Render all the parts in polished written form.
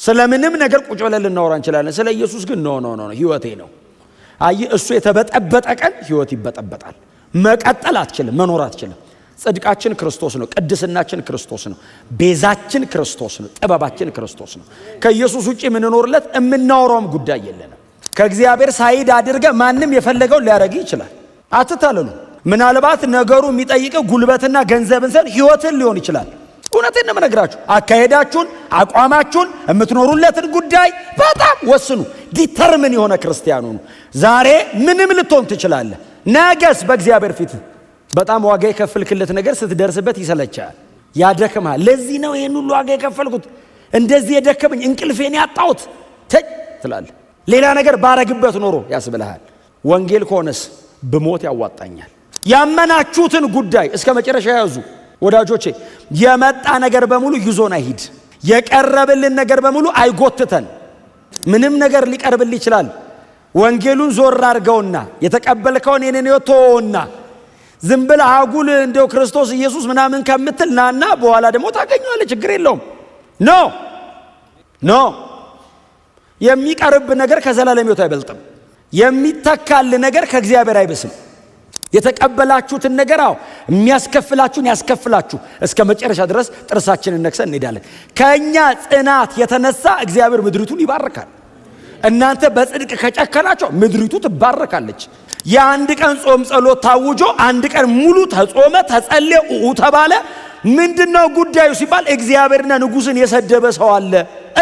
ስለምንም ነገር ቁጭ ብለን ልናወራ እንችላለን። ስለ ኢየሱስ ግን ኖ ህይወቴ ነው። አይ እሱ የተበጠበጠ ቀን ህይወት ይበጠበጣል። መቀጠል አትችልም፣ መኖር አትችልም። ጽድቃችን ክርስቶስ ነው፣ ቅድስናችን ክርስቶስ ነው፣ ቤዛችን ክርስቶስ ነው፣ ጥበባችን ክርስቶስ ነው። ከኢየሱስ ውጪ የምንኖርለት የምናወራውም ጉዳይ የለንም። ከእግዚአብሔር ሳይድ አድርገ ማንም የፈለገው ሊያረግ ይችላል። አትታለሉ። ምናልባት ነገሩ የሚጠይቀው ጉልበትና ገንዘብን ሳይሆን ህይወትን ሊሆን ይችላል። እውነቴን ነው የምነግራችሁ። አካሄዳችሁን፣ አቋማችሁን፣ የምትኖሩለትን ጉዳይ በጣም ወስኑ። ዲተርሚን የሆነ ክርስቲያኑ ነው። ዛሬ ምንም ልትሆን ትችላለህ። ነገስ በእግዚአብሔር ፊት በጣም ዋጋ የከፈልክለት ነገር ስትደርስበት ይሰለቻል፣ ያደክማል። ለዚህ ነው ይሄን ሁሉ ዋጋ የከፈልኩት፣ እንደዚህ የደከመኝ፣ እንቅልፌን ያጣሁት ትላለህ። ሌላ ነገር ባረግበት ኖሮ ያስብልሃል። ወንጌል ከሆነስ ብሞት ያዋጣኛል። ያመናችሁትን ጉዳይ እስከ መጨረሻ ያዙ ወዳጆቼ። የመጣ ነገር በሙሉ ይዞን አይሂድ። የቀረበልን ነገር በሙሉ አይጎትተን። ምንም ነገር ሊቀርብል ይችላል። ወንጌሉን ዞር አድርገውና የተቀበልከውን የኔን ተወውና ዝም ብለህ አጉል እንደው ክርስቶስ ኢየሱስ ምናምን ከምትል ናና በኋላ ደግሞ ታገኘዋለህ። ችግር የለውም። ኖ የሚቀርብ ነገር ከዘላለም ሕይወት አይበልጥም። የሚተካል ነገር ከእግዚአብሔር አይበስም። የተቀበላችሁትን ነገር የሚያስከፍላችሁን ያስከፍላችሁ እስከ መጨረሻ ድረስ ጥርሳችንን ነክሰን እንሄዳለን። ከኛ ጽናት የተነሳ እግዚአብሔር ምድሪቱን ይባርካል። እናንተ በጽድቅ ከጨከናችሁ ምድሪቱ ትባረካለች። የአንድ ቀን ጾም ጸሎት ታውጆ አንድ ቀን ሙሉ ተጾመ ተጸለየ ተባለ። ምንድነው ጉዳዩ ሲባል እግዚአብሔርና ንጉሥን የሰደበ ሰው አለ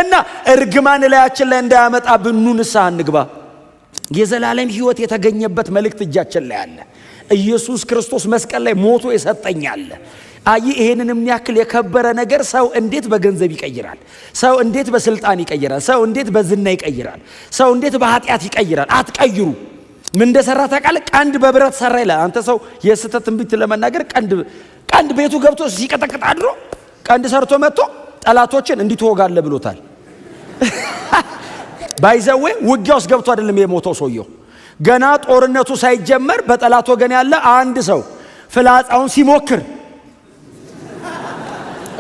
እና እርግማን ላያችን ላይ እንዳያመጣብን ንስሐ እንግባ። የዘላለም ሕይወት የተገኘበት መልእክት እጃችን ላይ አለ። ኢየሱስ ክርስቶስ መስቀል ላይ ሞቶ የሰጠኛል። ይሄንን የሚያክል የከበረ ነገር ሰው እንዴት በገንዘብ ይቀይራል? ሰው እንዴት በስልጣን ይቀይራል? ሰው እንዴት በዝና ይቀይራል? ሰው እንዴት በኃጢአት ይቀይራል? አትቀይሩ። ምን እንደሰራ ታውቃለህ? ቀንድ በብረት ሰራ ይላል። አንተ ሰው የስተት ትንቢት ለመናገር ቀንድ ቤቱ ገብቶ ሲቀጠቅጥ አድሮ ቀንድ ሰርቶ መጥቶ ጠላቶችን እንዲትወጋለ ብሎታል። ባይዘዌ ውጊያ ውስጥ ገብቶ አይደለም የሞተው ሰውየው። ገና ጦርነቱ ሳይጀመር በጠላት ወገን ያለ አንድ ሰው ፍላጻውን ሲሞክር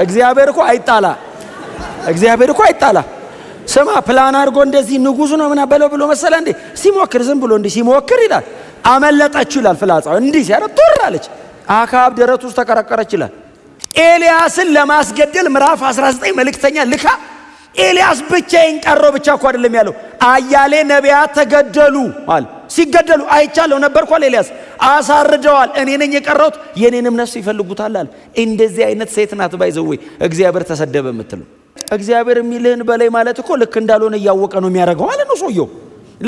እግዚአብሔር እኮ አይጣላ። ስማ ፕላን አድርጎ እንደዚህ ንጉሱ ነው ምና ብሎ መሰለ እንዴ ሲሞክር፣ ዝም ብሎ እንዲህ ሲሞክር ይላል አመለጠችው ይላል። ፍላጻው እንዲህ ሲያረግ ጦራለች። አካብ ደረቱ ውስጥ ተቀረቀረች ይላል። ኤልያስን ለማስገደል ምዕራፍ 19 መልእክተኛ ልካ ኤልያስ ብቻዬን ቀረው ብቻ እኮ አይደለም ያለው፣ አያሌ ነቢያት ተገደሉ አለ። ሲገደሉ አይቻለው ነበርኩ አለ ኤልያስ። አሳርደዋል፣ እኔ ነኝ የቀረሁት፣ የኔንም ነፍስ ይፈልጉታል አለ። እንደዚህ አይነት ሴት ናት ባይዘው እግዚአብሔር ተሰደበ የምትለው። እግዚአብሔር የሚልህን በላይ ማለት እኮ ልክ እንዳልሆነ እያወቀ ነው የሚያደርገው ማለት ነው። ሰውየው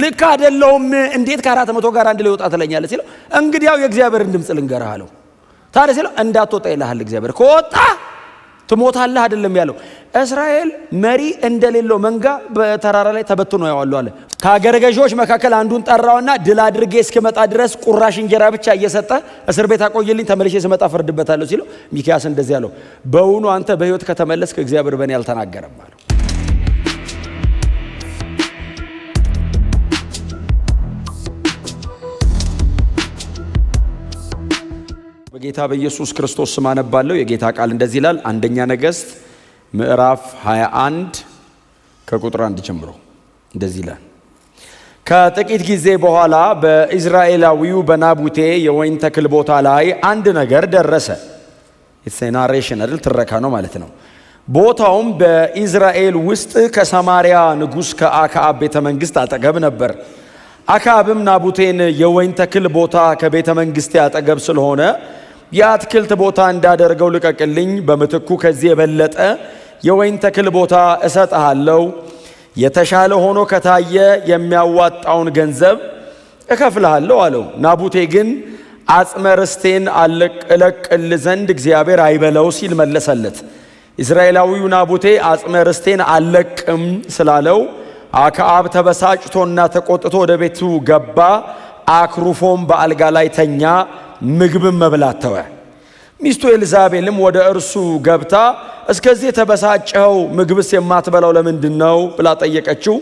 ልክ አይደለውም። እንዴት ከ400 ጋር አንድ ላይ ወጣ ትለኛለህ ሲለው፣ እንግዲያው የእግዚአብሔርን ድምፅ ልንገርህ አለው። ታዲያ ሲለው እንዳትወጣ ይልሃል እግዚአብሔር፣ ከወጣ ትሞታለህ አይደለም ያለው። እስራኤል መሪ እንደሌለው መንጋ በተራራ ላይ ተበትኖ ያዋሉ አለ። ከአገረ ገዢዎች መካከል አንዱን ጠራውና ድል አድርጌ እስከመጣ ድረስ ቁራሽ እንጀራ ብቻ እየሰጠ እስር ቤት አቆየልኝ፣ ተመልሼ ስመጣ ፈርድበታለሁ ሲለው፣ ሚክያስ እንደዚህ ያለው፣ በእውኑ አንተ በሕይወት ከተመለስክ እግዚአብሔር በእኔ አልተናገረም አለው። በጌታ በኢየሱስ ክርስቶስ ስም አነባለሁ። የጌታ ቃል እንደዚህ ይላል። አንደኛ ነገሥት ምዕራፍ 21 ከቁጥር 1 ጀምሮ እንደዚህ ይላል። ከጥቂት ጊዜ በኋላ በኢዝራኤላዊው በናቡቴ የወይን ተክል ቦታ ላይ አንድ ነገር ደረሰ። ናሬሽን አይደል? ትረካ ነው ማለት ነው። ቦታውም በኢዝራኤል ውስጥ ከሰማሪያ ንጉሥ ከአክዓብ ቤተ መንግሥት አጠገብ ነበር። አክዓብም ናቡቴን የወይን ተክል ቦታ ከቤተ መንግሥቴ አጠገብ ስለሆነ የአትክልት ቦታ እንዳደርገው ልቀቅልኝ፣ በምትኩ ከዚህ የበለጠ የወይን ተክል ቦታ እሰጥሃለሁ፣ የተሻለ ሆኖ ከታየ የሚያዋጣውን ገንዘብ እከፍልሃለሁ አለው። ናቡቴ ግን አጽመ ርስቴን እለቅል ዘንድ እግዚአብሔር አይበለው ሲል መለሰለት። እስራኤላዊው ናቡቴ አጽመ ርስቴን አልለቅም ስላለው አክዓብ ተበሳጭቶና ተቆጥቶ ወደ ቤቱ ገባ። አክሩፎም በአልጋ ላይ ተኛ፣ ምግብም መብላት ተወ። ሚስቱ ኤልዛቤልም ወደ እርሱ ገብታ እስከዚህ የተበሳጨው ምግብስ የማትበላው ለምንድን ነው ብላ ጠየቀችው።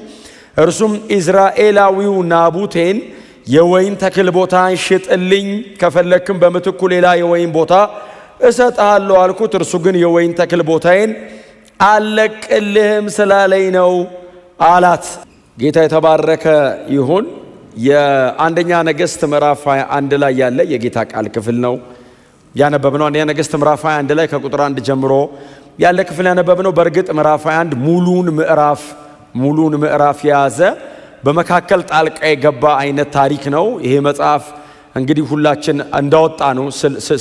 እርሱም ኢዝራኤላዊው ናቡቴን የወይን ተክል ቦታን ሽጥልኝ፣ ከፈለክም በምትኩ ሌላ የወይን ቦታ እሰጥሃለሁ አልኩት። እርሱ ግን የወይን ተክል ቦታዬን አልለቅልህም ስላለኝ ነው አላት። ጌታ የተባረከ ይሁን። የአንደኛ ነገሥት ምዕራፍ 21 ላይ ያለ የጌታ ቃል ክፍል ነው ያነበብነው። አንደኛ ነገሥት ምዕራፍ 21 ላይ ከቁጥር 1 ጀምሮ ያለ ክፍል ያነበብነው። በእርግጥ ምዕራፍ 21 ሙሉን ምዕራፍ የያዘ በመካከል ጣልቃ የገባ አይነት ታሪክ ነው። ይሄ መጽሐፍ እንግዲህ ሁላችን እንዳወጣ ነው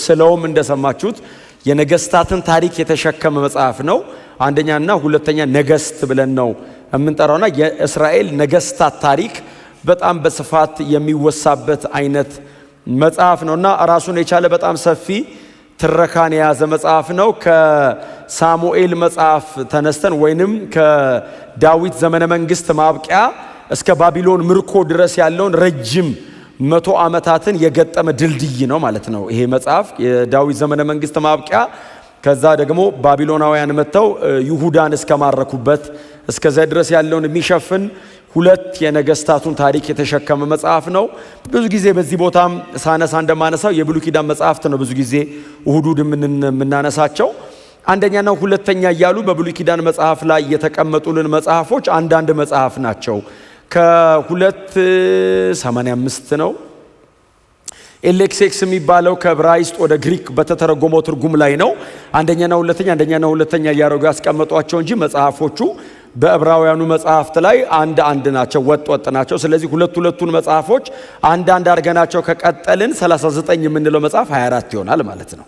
ስለውም እንደሰማችሁት የነገስታትን ታሪክ የተሸከመ መጽሐፍ ነው። አንደኛና ሁለተኛ ነገስት ብለን ነው የምንጠራውና የእስራኤል ነገስታት ታሪክ በጣም በስፋት የሚወሳበት አይነት መጽሐፍ ነውና ራሱን የቻለ በጣም ሰፊ ትረካን የያዘ መጽሐፍ ነው። ከሳሙኤል መጽሐፍ ተነስተን ወይንም ከዳዊት ዘመነ መንግስት ማብቂያ እስከ ባቢሎን ምርኮ ድረስ ያለውን ረጅም 100 ዓመታትን የገጠመ ድልድይ ነው ማለት ነው ይሄ መጽሐፍ። የዳዊት ዘመነ መንግስት ማብቂያ ከዛ ደግሞ ባቢሎናውያን መጥተው ይሁዳን እስከማረኩበት እስከዚያ ድረስ ያለውን የሚሸፍን ሁለት የነገስታቱን ታሪክ የተሸከመ መጽሐፍ ነው። ብዙ ጊዜ በዚህ ቦታም ሳነሳ እንደማነሳው የብሉይ ኪዳን መጽሐፍት ነው ብዙ ጊዜ እሁድ የምናነሳቸው። አንደኛና ሁለተኛ እያሉ በብሉይ ኪዳን መጽሐፍ ላይ የተቀመጡልን መጽሐፎች አንዳንድ መጽሐፍ ናቸው። ከ285 ነው ኤሌክሴክስ የሚባለው ከዕብራይስጥ ወደ ግሪክ በተተረጎመው ትርጉም ላይ ነው። አንደኛና ሁለተኛ እያደረጉ ያስቀመጧቸው እንጂ መጽሐፎቹ በዕብራውያኑ መጽሐፍት ላይ አንድ ናቸው፣ ወጥ ናቸው። ስለዚህ ሁለቱን መጽሐፎች አንድ አድርገናቸው ከቀጠልን 39 የምንለው መጽሐፍ 24 ይሆናል ማለት ነው።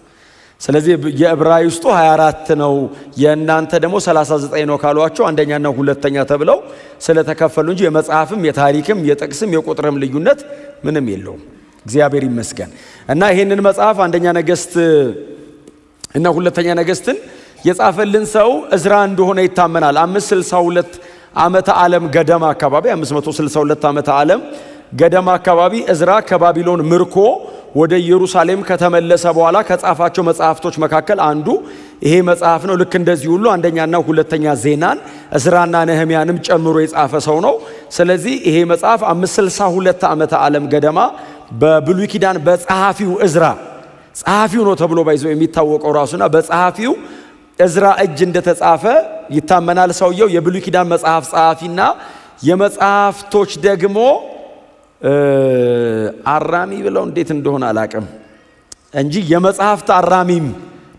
ስለዚህ የዕብራይስጡ 24 ነው፣ የእናንተ ደግሞ 39 ነው ካሏቸው አንደኛና ሁለተኛ ተብለው ስለተከፈሉ እንጂ የመጽሐፍም የታሪክም የጥቅስም የቁጥርም ልዩነት ምንም የለውም። እግዚአብሔር ይመስገን። እና ይሄንን መጽሐፍ አንደኛ ነገሥት እና ሁለተኛ ነገሥትን የጻፈልን ሰው እዝራ እንደሆነ ይታመናል። 562 ዓመተ ዓለም ገደማ አካባቢ 562 ዓመተ ዓለም ገደማ አካባቢ እዝራ ከባቢሎን ምርኮ ወደ ኢየሩሳሌም ከተመለሰ በኋላ ከጻፋቸው መጽሐፍቶች መካከል አንዱ ይሄ መጽሐፍ ነው። ልክ እንደዚህ ሁሉ አንደኛና ሁለተኛ ዜናን እዝራና ነህምያንም ጨምሮ የጻፈ ሰው ነው። ስለዚህ ይሄ መጽሐፍ 562 ዓመተ ዓለም ገደማ በብሉይ ኪዳን በጸሐፊው እዝራ ጸሐፊው ነው ተብሎ ባይዘው የሚታወቀው ራሱና በጸሐፊው እዝራ እጅ እንደተጻፈ ይታመናል። ሰውየው የብሉይ ኪዳን መጽሐፍ ጸሐፊና የመጽሐፍቶች ደግሞ አራሚ ብለው እንዴት እንደሆነ አላቅም እንጂ የመጽሐፍት አራሚም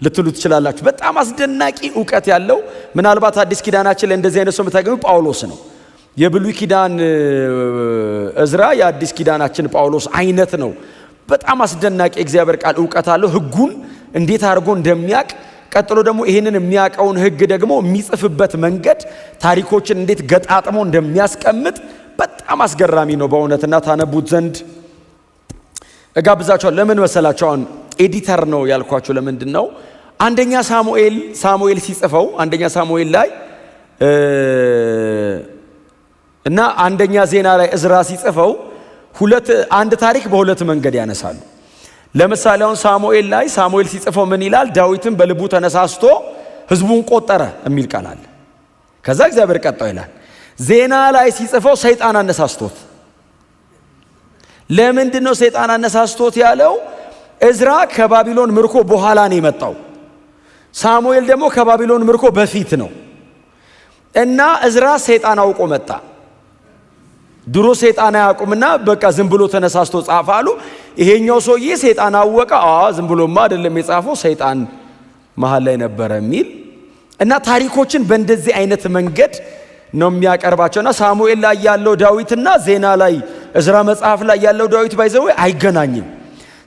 ልትሉ ትችላላችሁ። በጣም አስደናቂ ዕውቀት ያለው ምናልባት አዲስ ኪዳናችን ላይ እንደዚህ አይነት ሰው የምታገኙ ጳውሎስ ነው። የብሉይ ኪዳን እዝራ የአዲስ ኪዳናችን ጳውሎስ አይነት ነው። በጣም አስደናቂ እግዚአብሔር ቃል ዕውቀት አለው። ሕጉን እንዴት አድርጎ እንደሚያቅ ቀጥሎ ደግሞ ይሄንን የሚያቀውን ሕግ ደግሞ የሚጽፍበት መንገድ ታሪኮችን እንዴት ገጣጥሞ እንደሚያስቀምጥ በጣም አስገራሚ ነው በእውነትና ታነቡት ዘንድ እጋብዛችኋል። ለምን መሰላችሁ? አሁን ኤዲተር ነው ያልኳችሁ ለምንድን ነው? አንደኛ ሳሙኤል ሲጽፈው አንደኛ ሳሙኤል ላይ እና አንደኛ ዜና ላይ እዝራ ሲጽፈው አንድ ታሪክ በሁለት መንገድ ያነሳሉ። ለምሳሌ አሁን ሳሙኤል ሲጽፈው ምን ይላል? ዳዊትን በልቡ ተነሳስቶ ህዝቡን ቆጠረ የሚል ቃል አለ። ከዛ እግዚአብሔር ቀጣው ይላል። ዜና ላይ ሲጽፈው ሰይጣን አነሳስቶት። ለምንድን ነው ሰይጣን አነሳስቶት ያለው? እዝራ ከባቢሎን ምርኮ በኋላ ነው የመጣው፣ ሳሙኤል ደግሞ ከባቢሎን ምርኮ በፊት ነው። እና እዝራ ሰይጣን አውቆ መጣ። ድሮ ሰይጣን አያውቁምና በቃ ዝም ብሎ ተነሳስቶ ጻፈ አሉ። ይሄኛው ሰውዬ ሰይጣን አወቀ። ዝም ብሎማ አይደለም የጻፈው ሰይጣን መሃል ላይ ነበረ የሚል እና ታሪኮችን በእንደዚህ አይነት መንገድ ነው የሚያቀርባቸውና ሳሙኤል ላይ ያለው ዳዊትና ዜና ላይ እዝራ መጽሐፍ ላይ ያለው ዳዊት ባይዘው አይገናኝም።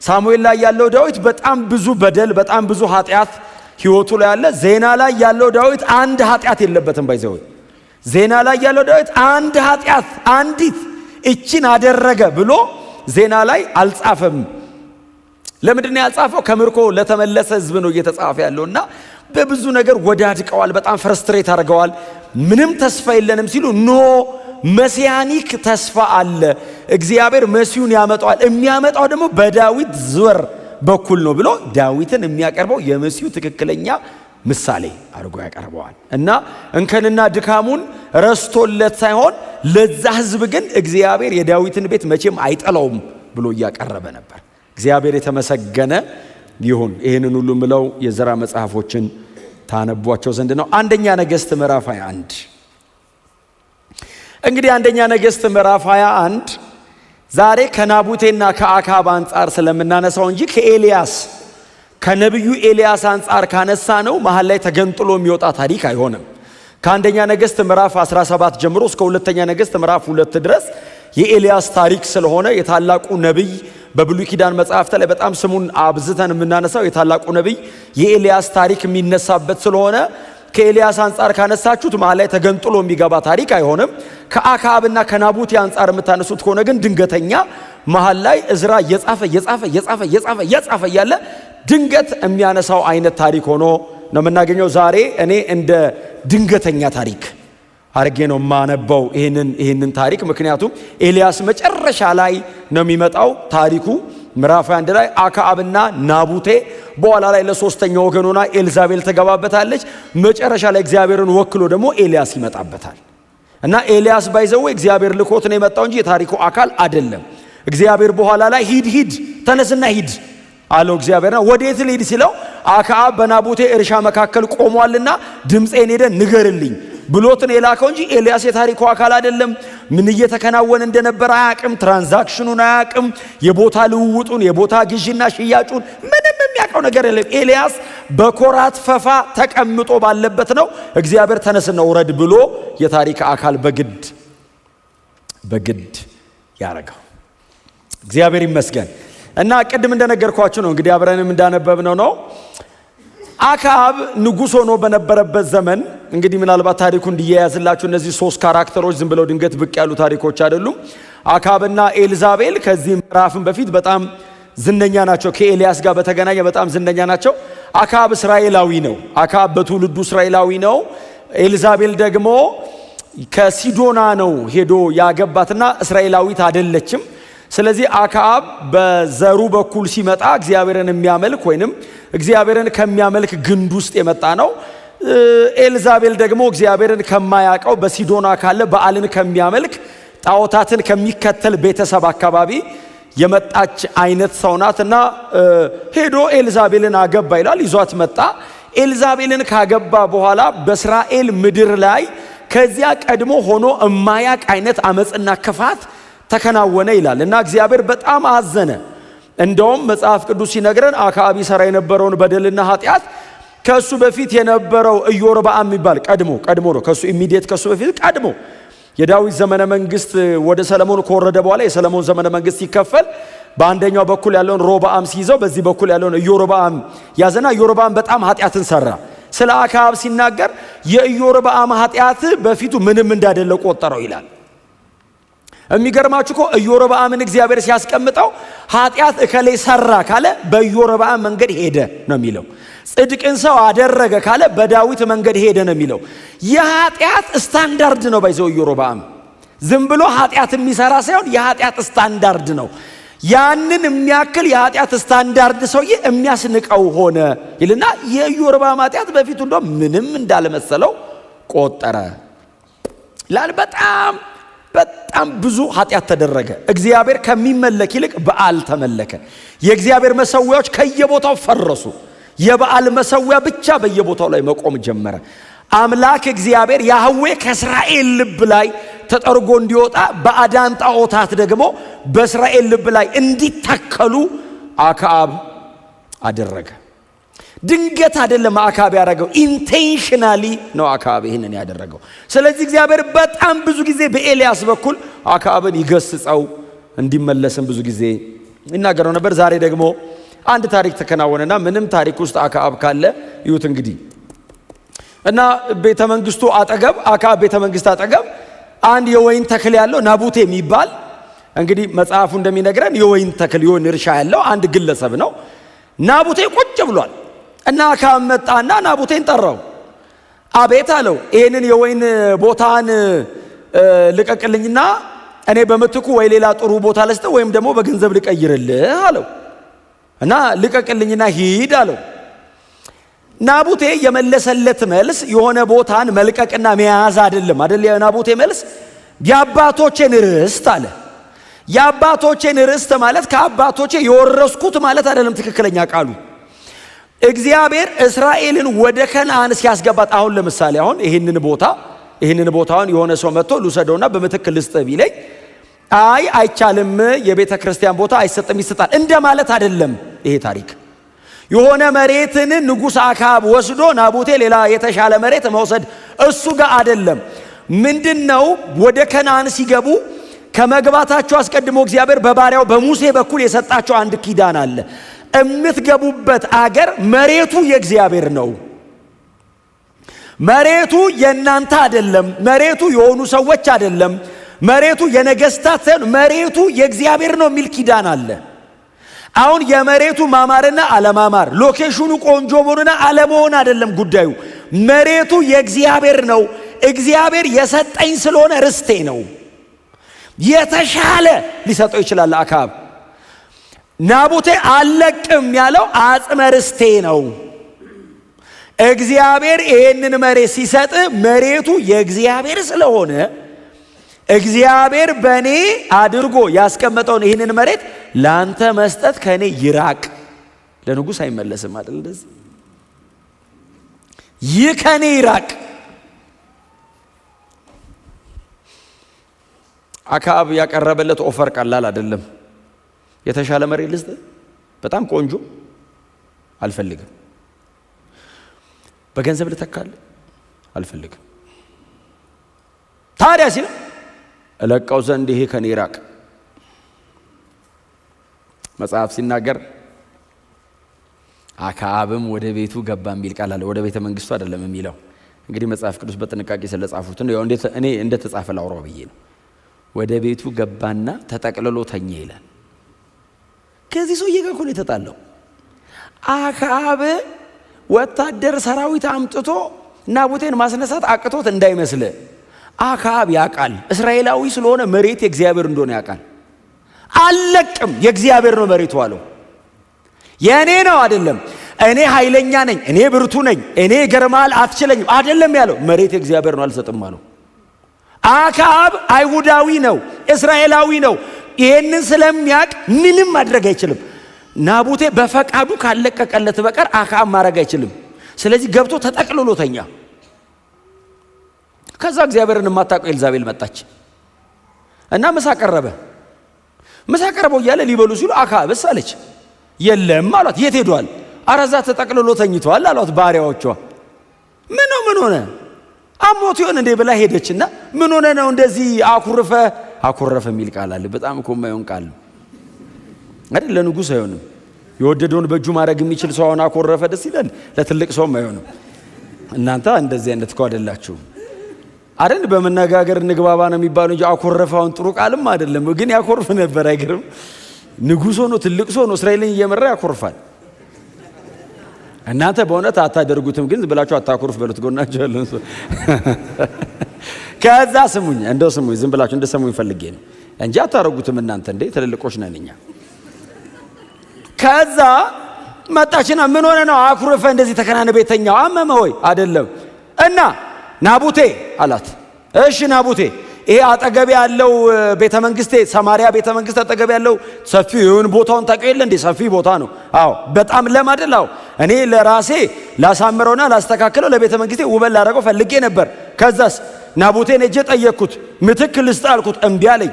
ሳሙኤል ላይ ያለው ዳዊት በጣም ብዙ በደል በጣም ብዙ ኃጢአት ህይወቱ ላይ ያለ፣ ዜና ላይ ያለው ዳዊት አንድ ኃጢአት የለበትም። ባይዘው ዜና ላይ ያለው ዳዊት አንድ ኃጢአት አንዲት እቺን አደረገ ብሎ ዜና ላይ አልጻፈም። ለምንድን ነው ያልጻፈው? ከምርኮ ለተመለሰ ህዝብ ነው እየተጻፈ ያለውና በብዙ ነገር ወዳድቀዋል፣ በጣም ፍረስትሬት አድርገዋል። ምንም ተስፋ የለንም ሲሉ መሲያኒክ ተስፋ አለ፣ እግዚአብሔር መሲሁን ያመጣዋል፣ የሚያመጣው ደግሞ በዳዊት ዘር በኩል ነው ብሎ ዳዊትን የሚያቀርበው የመሲሁ ትክክለኛ ምሳሌ አድርጎ ያቀርበዋል። እና እንከንና ድካሙን ረስቶለት ሳይሆን ለዛ ህዝብ ግን እግዚአብሔር የዳዊትን ቤት መቼም አይጠላውም ብሎ እያቀረበ ነበር። እግዚአብሔር የተመሰገነ ይሁን። ይህንን ሁሉ ምለው የዘራ መጽሐፎችን ታነቧቸው ዘንድ ነው። አንደኛ ነገሥት ምዕራፍ 21 እንግዲህ አንደኛ ነገሥት ምዕራፍ 21 ዛሬ ከናቡቴና ከአካብ አንጻር ስለምናነሳው እንጂ ከኤልያስ ከነብዩ ኤልያስ አንጻር ካነሳ ነው መሃል ላይ ተገንጥሎ የሚወጣ ታሪክ አይሆንም። ከአንደኛ ነገሥት ምዕራፍ 17 ጀምሮ እስከ ሁለተኛ ነገሥት ምዕራፍ 2 ድረስ የኤልያስ ታሪክ ስለሆነ የታላቁ ነብይ በብሉይ ኪዳን መጽሐፍት ላይ በጣም ስሙን አብዝተን የምናነሳው የታላቁ ነብይ የኤልያስ ታሪክ የሚነሳበት ስለሆነ ከኤልያስ አንጻር ካነሳችሁት መሃል ላይ ተገንጥሎ የሚገባ ታሪክ አይሆንም። ከአካብና ከናቡቴ አንጻር የምታነሱት ከሆነ ግን ድንገተኛ መሃል ላይ እዝራ እየጻፈ ያለ ድንገት የሚያነሳው አይነት ታሪክ ሆኖ ነው የምናገኘው። ዛሬ እኔ እንደ ድንገተኛ ታሪክ አርጌ ነው ማነበው ይሄንን ታሪክ። ምክንያቱም ኤልያስ መጨረሻ ላይ ነው የሚመጣው ታሪኩ። ምዕራፍ 1 ላይ አካብና ናቡቴ በኋላ ላይ ለሶስተኛው ወገን ሆና ኤልዛቤል ተገባበታለች። መጨረሻ ላይ እግዚአብሔርን ወክሎ ደግሞ ኤልያስ ይመጣበታል እና ኤልያስ ባይዘው እግዚአብሔር ልኮት ነው የመጣው እንጂ የታሪኩ አካል አይደለም። እግዚአብሔር በኋላ ላይ ሂድ ተነስና ሂድ አለው። እግዚአብሔርና ወዴት ልሂድ ሲለው አካብ በናቡቴ እርሻ መካከል ቆሟልና ድምጼን ሄደ ንገርልኝ ብሎትን የላከው እንጂ ኤልያስ የታሪኩ አካል አይደለም። ምን እየተከናወነ እንደነበር አያቅም። ትራንዛክሽኑን አያቅም። የቦታ ልውውጡን፣ የቦታ ግዢና ሽያጩን ምንም የሚያውቀው ነገር የለም። ኤልያስ በኮራት ፈፋ ተቀምጦ ባለበት ነው እግዚአብሔር ተነስና ውረድ ብሎ የታሪክ አካል በግድ ያረጋው። እግዚአብሔር ይመስገን። እና ቅድም እንደነገርኳችሁ ነው እንግዲህ አብረንም እንዳነበብነው ነው አካብ ንጉሥ ሆኖ በነበረበት ዘመን እንግዲህ ምናልባት ታሪኩ እንዲያያዝላችሁ እነዚህ 3 ካራክተሮች ዝም ብለው ድንገት ብቅ ያሉ ታሪኮች አይደሉም። አካብና ኤልዛቤል ከዚህ ምዕራፍም በፊት በጣም ዝነኛ ናቸው። ከኤልያስ ጋር በተገናኘ በጣም ዝነኛ ናቸው። አካብ እስራኤላዊ ነው። አካብ በትውልዱ እስራኤላዊ ነው። ኤልዛቤል ደግሞ ከሲዶና ነው ሄዶ ያገባትና እስራኤላዊት አይደለችም። ስለዚህ አካብ በዘሩ በኩል ሲመጣ እግዚአብሔርን የሚያመልክ ወይንም እግዚአብሔርን ከሚያመልክ ግንድ ውስጥ የመጣ ነው። ኤልዛቤል ደግሞ እግዚአብሔርን ከማያውቀው በሲዶና ካለ በዓልን ከሚያመልክ ጣዖታትን ከሚከተል ቤተሰብ አካባቢ የመጣች አይነት ሰው ናትና ሄዶ ኤልዛቤልን አገባ ይላል። ይዟት መጣ። ኤልዛቤልን ካገባ በኋላ በእስራኤል ምድር ላይ ከዚያ ቀድሞ ሆኖ የማያውቅ አይነት አመጽና ክፋት ተከናወነ ይላል እና እግዚአብሔር በጣም አዘነ። እንደውም መጽሐፍ ቅዱስ ሲነግረን አካብ ይሰራ የነበረውን በደልና ኃጢአት ከሱ በፊት የነበረው ኢዮርብዓም የሚባል ቀድሞ ነው። ከሱ ኢሚዲየት ከሱ በፊት ቀድሞ የዳዊት ዘመነ መንግስት ወደ ሰለሞን ከወረደ በኋላ የሰለሞን ዘመነ መንግስት ይከፈል በአንደኛው በኩል ያለውን ሮብዓም ሲይዘው በዚህ በኩል ያለውን ኢዮርብዓም ያዘና ኢዮርብዓም በጣም ኃጢአትን ሰራ። ስለ አካብ ሲናገር የኢዮርብዓም ኃጢአት በፊቱ ምንም እንዳደለ ቆጠረው ይላል። የሚገርማችሁ እኮ ኢዮርብዓምን እግዚአብሔር ሲያስቀምጠው ኃጢአት እከሌ ሰራ ካለ በኢዮርብዓም መንገድ ሄደ ነው የሚለው። ጽድቅን ሰው አደረገ ካለ በዳዊት መንገድ ሄደ ነው የሚለው። የኃጢአት ስታንዳርድ ነው ባይዘው ኢዮርብዓም ዝም ብሎ ኃጢአት የሚሰራ ሳይሆን የኃጢአት ስታንዳርድ ነው። ያንን የሚያክል የኃጢአት ስታንዳርድ ሰውዬ የሚያስንቀው ሆነ ይልና የኢዮርብዓም ኃጢአት በፊቱ እንደው ምንም እንዳልመሰለው ቆጠረ ይላል። በጣም ብዙ ኃጢአት ተደረገ። እግዚአብሔር ከሚመለክ ይልቅ በዓል ተመለከ። የእግዚአብሔር መሰዊያዎች ከየቦታው ፈረሱ። የበዓል መሰዊያ ብቻ በየቦታው ላይ መቆም ጀመረ። አምላክ እግዚአብሔር ያህዌ ከእስራኤል ልብ ላይ ተጠርጎ እንዲወጣ ባዕዳን ጣዖታት ደግሞ በእስራኤል ልብ ላይ እንዲተከሉ አካብ አደረገ። ድንገት አይደለም አካብ ያደረገው፣ ኢንቴንሽናሊ ነው አካብ ይህንን ያደረገው። ስለዚህ እግዚአብሔር በጣም ብዙ ጊዜ በኤልያስ በኩል አካብን ይገስጸው እንዲመለስም ብዙ ጊዜ ይናገረው ነበር። ዛሬ ደግሞ አንድ ታሪክ ተከናወነና ምንም ታሪክ ውስጥ አካብ ካለ ይሁት እንግዲህ እና ቤተ መንግስቱ አጠገብ አካብ ቤተ መንግስት አጠገብ አንድ የወይን ተክል ያለው ናቡቴ የሚባል እንግዲህ መጽሐፉ እንደሚነግረን የወይን ተክል የወይን እርሻ ያለው አንድ ግለሰብ ነው። ናቡቴ ቁጭ ብሏል እና አካብ መጣና ናቡቴን ጠራው። አቤት አለው። ይሄንን የወይን ቦታን ልቀቅልኝና እኔ በምትኩ ወይ ሌላ ጥሩ ቦታ ልስጥህ ወይም ደግሞ በገንዘብ ልቀይርልህ አለው እና ልቀቅልኝና ሂድ አለው። ናቡቴ የመለሰለት መልስ የሆነ ቦታን መልቀቅና መያዝ አይደለም። የናቡቴ መልስ የአባቶቼን ርስት አለ። የአባቶቼን ርስት ማለት ከአባቶቼ የወረስኩት ማለት አይደለም። ትክክለኛ ቃሉ እግዚአብሔር እስራኤልን ወደ ከነዓን ሲያስገባት አሁን ለምሳሌ አሁን ይህንን ቦታውን የሆነ ሰው መጥቶ ልውሰደውና በምትክ ልስጥ ቢለኝ አይ አይቻልም፣ የቤተ ክርስቲያን ቦታ አይሰጥም ይሰጣል እንደማለት አይደለም። ይሄ ታሪክ የሆነ መሬትን ንጉሥ አክዓብ ወስዶ ናቡቴ ሌላ የተሻለ መሬት መውሰድ እሱ ጋር አይደለም። ምንድነው ወደ ከነዓን ሲገቡ ከመግባታቸው አስቀድሞ እግዚአብሔር በባሪያው በሙሴ በኩል የሰጣቸው አንድ ኪዳን አለ። እምትገቡበት አገር መሬቱ የእግዚአብሔር ነው። መሬቱ የእናንተ አይደለም። መሬቱ የሆኑ ሰዎች አይደለም። መሬቱ የነገስታት ሳይሆን መሬቱ የእግዚአብሔር ነው የሚል ኪዳን አለ። አሁን የመሬቱ ማማርና አለማማር፣ ሎኬሽኑ ቆንጆ መሆንና አለመሆን አይደለም ጉዳዩ። መሬቱ የእግዚአብሔር ነው። እግዚአብሔር የሰጠኝ ስለሆነ ርስቴ ነው። የተሻለ ሊሰጠው ይችላል አክዓብ። ናቡቴ አለቅም ያለው አጽመ ርስቴ ነው። እግዚአብሔር ይሄንን መሬት ሲሰጥ መሬቱ የእግዚአብሔር ስለሆነ እግዚአብሔር በኔ አድርጎ ያስቀመጠውን ይህንን መሬት ላንተ መስጠት ከኔ ይራቅ። ለንጉሥ አይመለስም አይደል? እንደዚህ ይህ ከኔ ይራቅ። አክዓብ ያቀረበለት ኦፈር ቀላል አይደለም። የተሻለ መሬት ልስጥ፣ በጣም ቆንጆ፣ አልፈልግም። በገንዘብ ልተካል፣ አልፈልግም። ታዲያ ሲል እለቀው ዘንድ ይሄ ከኔ ይራቅ። መጽሐፍ ሲናገር አክዓብም ወደ ቤቱ ገባ የሚል ቃል አለ። ወደ ቤተ መንግስቱ አይደለም የሚለው። እንግዲህ መጽሐፍ ቅዱስ በጥንቃቄ ስለጻፉት ነው። እንዴት እኔ እንደተጻፈ ላውራው ብዬ ነው። ወደ ቤቱ ገባና ተጠቅልሎ ተኛ ይላል። ከዚህ ሰውዬ ጋር እኮ ነው የተጣለው። አክዓብ ወታደር ሰራዊት አምጥቶ ናቡቴን ማስነሳት አቅቶት እንዳይመስል። አክዓብ ያውቃል፣ እስራኤላዊ ስለሆነ መሬት የእግዚአብሔር እንደሆነ ያውቃል። አለቅም፣ የእግዚአብሔር ነው መሬቱ አለው። የእኔ ነው አይደለም። እኔ ኃይለኛ ነኝ፣ እኔ ብርቱ ነኝ፣ እኔ ገርማል አትችለኝም አይደለም ያለው። መሬት የእግዚአብሔር ነው አልሰጥም አለው። አክዓብ አይሁዳዊ ነው፣ እስራኤላዊ ነው። ይሄንን ስለሚያውቅ ምንም ማድረግ አይችልም። ናቡቴ በፈቃዱ ካለቀቀለት በቀር አክዓብ ማድረግ አይችልም። ስለዚህ ገብቶ ተጠቅልሎ ተኛ። ከዛ እግዚአብሔርን የማታውቀው ኤልዛቤል መጣች እና ምሳ ቀረበ። ምሳ ቀረበው እያለ ሊበሉ ሲሉ አክዓብስ አለች። የለም አሏት። የት ሄዷል? አረዛ ተጠቅልሎ ተኝቷል አሏት ባሪያዎቿ። ምን ሆነ አሞት ይሆን እንዴ ብላ ሄደችና ምን ሆነ ነው እንደዚህ አኩረፈ የሚል ቃል አለ። በጣም እኮ የማይሆን ቃል ነው አይደል? ለንጉሥ አይሆንም። የወደደውን በእጁ ማድረግ የሚችል ሰው አሁን አኮረፈ ደስ ይላል። ለትልቅ ሰውም አይሆንም። እናንተ እንደዚህ አይነት እኮ አይደላችሁ አይደል? በመነጋገር እንግባባ ነው የሚባለው እንጂ አኮረፈውን ጥሩ ቃልም አይደለም። ግን ያኮርፍ ነበር። አይገርም? ንጉሥ ሆኖ ትልቅ ሰው ነው እስራኤልን እየመራ ያኮርፋል። እናንተ በእውነት አታደርጉትም። ግን ብላችሁ አታኮርፍ በሉት ጎናችሁ ያለን ሰው። ከዛ ስሙኝ ዝም ብላችሁ እንደሰሙኝ ፈልጌ ነው እንጂ አታረጉትም እናንተ እንዴ ትልልቆች ነን እኛ። ከዛ መጣችና ምን ሆነ ነው አኩርፈ እንደዚህ ተከናነ ቤተኛው አመመ ሆይ አይደለም እና ናቡቴ አላት። እሺ ናቡቴ ይሄ አጠገብ ያለው ቤተ መንግስቴ ሰማሪያ ቤተ መንግስት አጠገብ ያለው ሰፊ ይሁን ቦታውን ታውቂው የለ እንዴ? ሰፊ ቦታ ነው። አዎ በጣም ለም አይደል? አዎ እኔ ለራሴ ላሳምረውና ላስተካክለው ለቤተ መንግስቴ ውበት ላደርገው ፈልጌ ነበር። ከዛስ ናቡቴን እጄ ጠየቅኩት፣ ምትክ ልስጥ አልኩት፣ እምቢ አለኝ።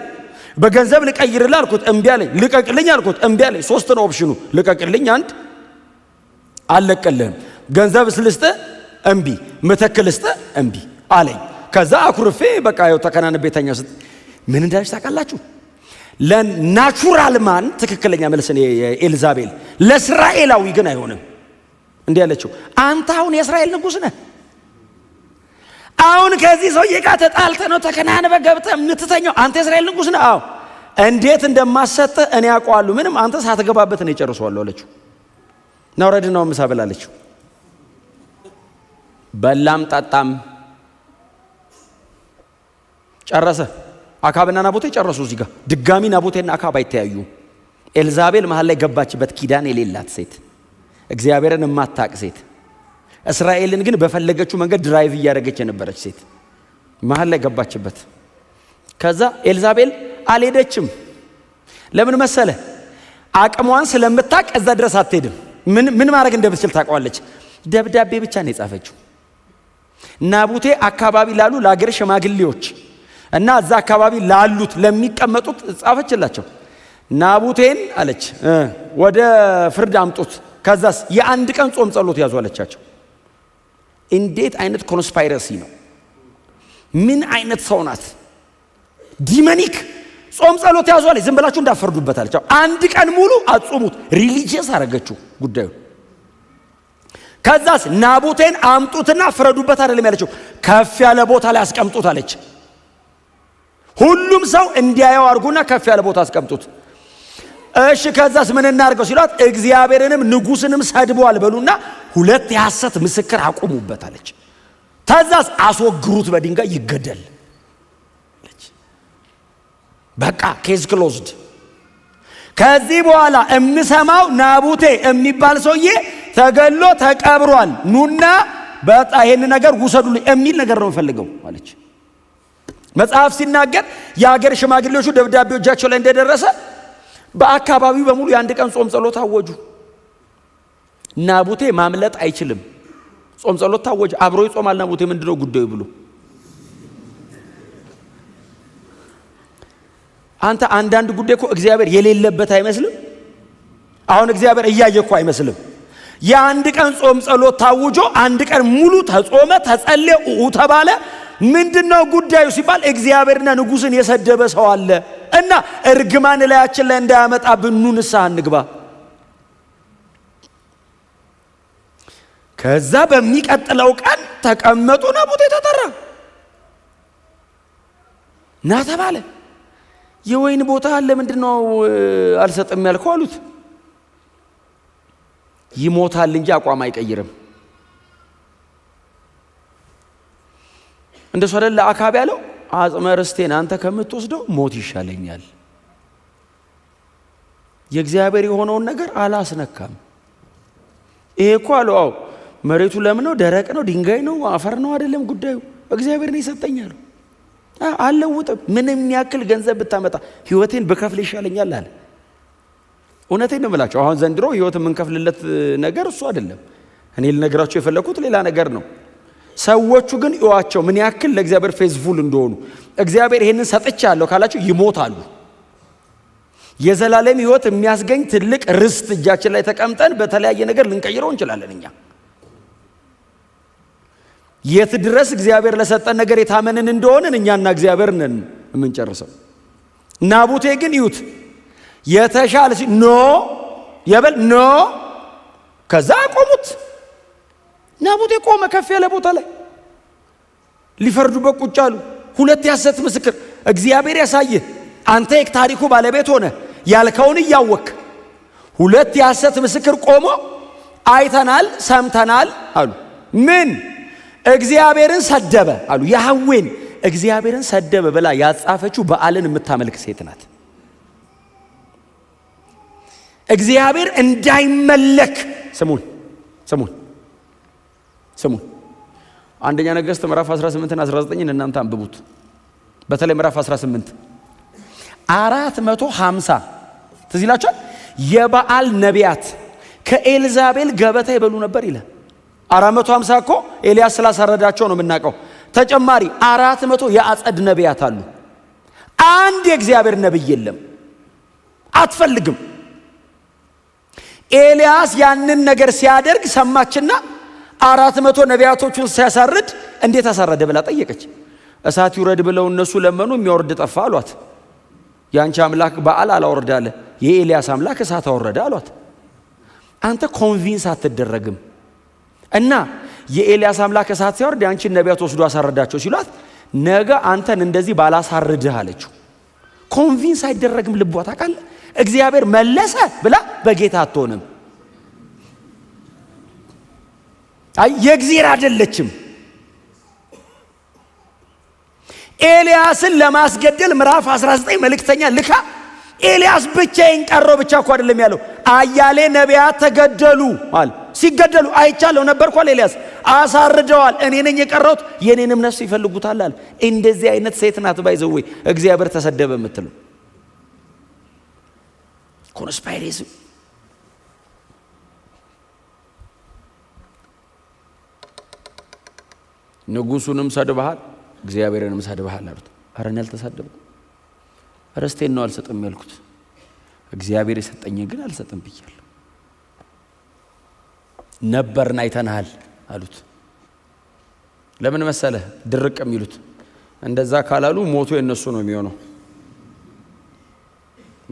በገንዘብ ልቀይርልህ አልኩት፣ እምቢ አለኝ። ልቀቅልኝ አልኩት፣ እምቢ አለኝ። ሶስት ነው ኦፕሽኑ። ልቀቅልኝ አንድ፣ አልለቅልህም። ገንዘብ ስልስጥ እምቢ፣ ምትክ ልስጥ እምቢ አለኝ። ከዛ አኩርፌ በቃ ያው ተከናነ ቤተኛ ስት ምን እንዳለች ታውቃላችሁ? ለናቹራል ማን ትክክለኛ መልስ ነው ኤልዛቤል፣ ለእስራኤላዊ ግን አይሆንም። እንዲህ ያለችው አንተ አሁን የእስራኤል ንጉሥ ነህ። አሁን ከዚህ ሰውዬ ጋር ተጣልተህ ነው ተከናንበ ገብተህ የምትተኛው። አንተ የእስራኤል ንጉሥ ነህ። አዎ እንዴት እንደማሰጥህ እኔ አውቀዋለሁ። ምንም አንተ ሳትገባበት ነው የጨርሰዋለሁ አለችው። ናውረድ ነው ምሳ ብላለችው። በላም ጠጣም ጨረሰ። አክዓብና ናቡቴ ጨረሱ። እዚህ ጋር ድጋሚ ናቡቴና አክዓብ አይተያዩ። ኤልዛቤል መሃል ላይ ገባችበት። ኪዳን የሌላት ሴት፣ እግዚአብሔርን የማታቅ ሴት፣ እስራኤልን ግን በፈለገችው መንገድ ድራይቭ እያደረገች የነበረች ሴት መሃል ላይ ገባችበት። ከዛ ኤልዛቤል አልሄደችም። ለምን መሰለ? አቅሟን ስለምታቅ እዛ ድረስ አትሄድም። ምን ማድረግ እንደምትችል ታውቃለች። ደብዳቤ ብቻ ነው የጻፈችው። ናቡቴ አካባቢ ላሉ ለአገር ሽማግሌዎች እና እዛ አካባቢ ላሉት ለሚቀመጡት ጻፈችላቸው። ናቡቴን አለች ወደ ፍርድ አምጡት፣ ከዛስ የአንድ ቀን ጾም ጸሎት ያዙ አለቻቸው። እንዴት አይነት ኮንስፓይረሲ ነው! ምን አይነት ሰው ናት! ዲመኒክ ጾም ጸሎት ያዙ አለች። ዝም ብላችሁ እንዳፈርዱበት አለቻቸው። አንድ ቀን ሙሉ አጾሙት። ሪሊጂየስ አረገችው ጉዳዩ። ከዛስ ናቡቴን አምጡትና ፍረዱበት አይደለም ያለችው፣ ከፍ ያለ ቦታ ላይ አስቀምጡት አለች። ሁሉም ሰው እንዲያየው አድርጉና ከፍ ያለ ቦታ አስቀምጡት። እሺ ከዛስ ምን እናርገው ሲሏት እግዚአብሔርንም ንጉሥንም ሰድቧል በሉና 2 የሐሰት ምስክር አቁሙበት አለች። ከዛስ አስወግሩት፣ በድንጋይ ይገደል አለች። በቃ ኬዝ ክሎዝድ። ከዚህ በኋላ እምሰማው ናቡቴ የሚባል ሰውዬ ተገሎ ተቀብሯል፣ ኑና በቃ ይሄን ነገር ውሰዱልኝ የሚል ነገር ነው የምፈልገው አለች። መጽሐፍ ሲናገር የሀገር ሽማግሌዎቹ ደብዳቤው እጃቸው ላይ እንደደረሰ በአካባቢው በሙሉ የአንድ ቀን ጾም ጸሎት አወጁ። ናቡቴ ማምለጥ አይችልም። ጾም ጸሎት ታወጀ። አብሮ ይጾማል ናቡቴ። ምንድነው ጉዳዩ ብሎ አንተ አንዳንድ ጉዳይ እኮ እግዚአብሔር የሌለበት አይመስልም። አሁን እግዚአብሔር እያየ እኮ አይመስልም። የአንድ ቀን ጾም ጸሎት ታውጆ አንድ ቀን ሙሉ ተጾመ፣ ተጸለየ፣ ተባለ። ምንድነው ጉዳዩ ሲባል እግዚአብሔርና ንጉሥን የሰደበ ሰው አለ እና እርግማን ላያችን ላይ እንዳያመጣብን ኑ ንስሐ እንግባ። ከዛ በሚቀጥለው ቀን ተቀመጡ። ናቡቴ ተጠራ ና ተባለ። የወይን ቦታ አለ፣ ምንድነው አልሰጥም ያልከው አሉት። ይሞታል እንጂ አቋም አይቀይርም። እንደሱ አይደል ለአካብ ያለው፣ አጽመ ርስቴን አንተ ከምትወስደው ሞት ይሻለኛል። የእግዚአብሔር የሆነውን ነገር አላስነካም። ይሄ እኮ አለው አው መሬቱ ለም ነው፣ ደረቅ ነው፣ ድንጋይ ነው፣ አፈር ነው አይደለም ጉዳዩ። እግዚአብሔር ነው የሰጠኛል። አልለውጥም። ምንም ያክል ገንዘብ ብታመጣ ህይወቴን በከፍል ይሻለኛል አለ። እውነቴን ነው የምላቸው። አሁን ዘንድሮ ህይወት የምንከፍልለት ነገር እሱ አይደለም። እኔ ልነግራቸው የፈለኩት ሌላ ነገር ነው። ሰዎቹ ግን እዋቸው ምን ያክል ለእግዚአብሔር ፌዝፉል እንደሆኑ። እግዚአብሔር ይሄንን ሰጥቻለሁ ካላቸው ይሞታሉ። የዘላለም ህይወት የሚያስገኝ ትልቅ ርስት እጃችን ላይ ተቀምጠን በተለያየ ነገር ልንቀይረው እንችላለን። እኛ የት ድረስ እግዚአብሔር ለሰጠን ነገር የታመንን እንደሆነን እኛና እግዚአብሔር ነን የምንጨርሰው። ናቡቴ ግን ይዩት የተሻለ ኖ የበል ኖ። ከዛ ቆሙት። ናቡቴ ቆመ ከፍ ያለ ቦታ ላይ። ሊፈርዱበት ቁጭ አሉ። 2 የሐሰት ምስክር። እግዚአብሔር ያሳየህ አንተ የታሪኩ ባለቤት ሆነ ያልከውን እያወክ 2 የሐሰት ምስክር ቆሞ አይተናል ሰምተናል አሉ። ምን እግዚአብሔርን ሰደበ አሉ። ያህዌን እግዚአብሔርን ሰደበ ብላ ያጻፈችው በዓልን የምታመልክ ሴት ናት። እግዚአብሔር እንዳይመለክ ስሙን አንደኛ ነገሥት ምዕራፍ 18 እና 19 እናንተ አንብቡት። በተለይ ምዕራፍ 18 450 ትዝ ይላችኋል። የበዓል ነቢያት ከኤልዛቤል ገበታ ይበሉ ነበር ይላል። 450 እኮ ኤልያስ ስላሳረዳቸው ነው የምናውቀው። ተጨማሪ 400 የአጸድ ነቢያት አሉ። አንድ የእግዚአብሔር ነብይ የለም። አትፈልግም። ኤልያስ ያንን ነገር ሲያደርግ ሰማችና 400 ነቢያቶቹን ሲያሳርድ እንዴት አሳረደ ብላ ጠየቀች። እሳት ይውረድ ብለው እነሱ ለመኑ፣ የሚያወርድ ጠፋ አሏት። ያንቺ አምላክ በዓል አላወርድ አለ፣ የኤልያስ አምላክ እሳት አወረደ አሏት። አንተ ኮንቪንስ አትደረግም። እና የኤልያስ አምላክ እሳት ሲያወርድ ያንቺን ነቢያት ወስዶ አሳረዳቸው ሲሏት ነገ አንተን እንደዚህ ባላሳርድህ አለችው። ኮንቪንስ አይደረግም ልቧ። ታውቃለህ እግዚአብሔር መለሰ ብላ በጌታ አትሆንም። አይ የእግዚአብሔር አይደለችም። ኤልያስን ለማስገደል ምዕራፍ 19 መልእክተኛ ልካ ኤልያስ ብቻዬን ቀረው ብቻ እኮ አይደለም ያለው፣ አያሌ ነቢያት ተገደሉ አለ። ሲገደሉ አይቻለው ነበርኳል። ኤልያስ አሳርደዋል፣ እኔ ነኝ የቀረሁት፣ የኔንም ነፍስ ይፈልጉታል አለ። እንደዚህ አይነት ሴት ናት ባይዘው እግዚአብሔር ተሰደበ የምትለው ኮንስፓይሬሲ። ንጉሱንም ሰድበሃል እግዚአብሔርንም ሰድበሃል አሉት። ኧረ እኔ አልተሳደብኩም፣ ርስቴን ነው አልሰጥም ያልኩት፣ እግዚአብሔር የሰጠኝን ግን አልሰጥም ብያለሁ። ነበርን አይተናል አሉት። ለምን መሰለህ ድርቅ የሚሉት? እንደዛ ካላሉ ሞቱ የነሱ ነው የሚሆነው።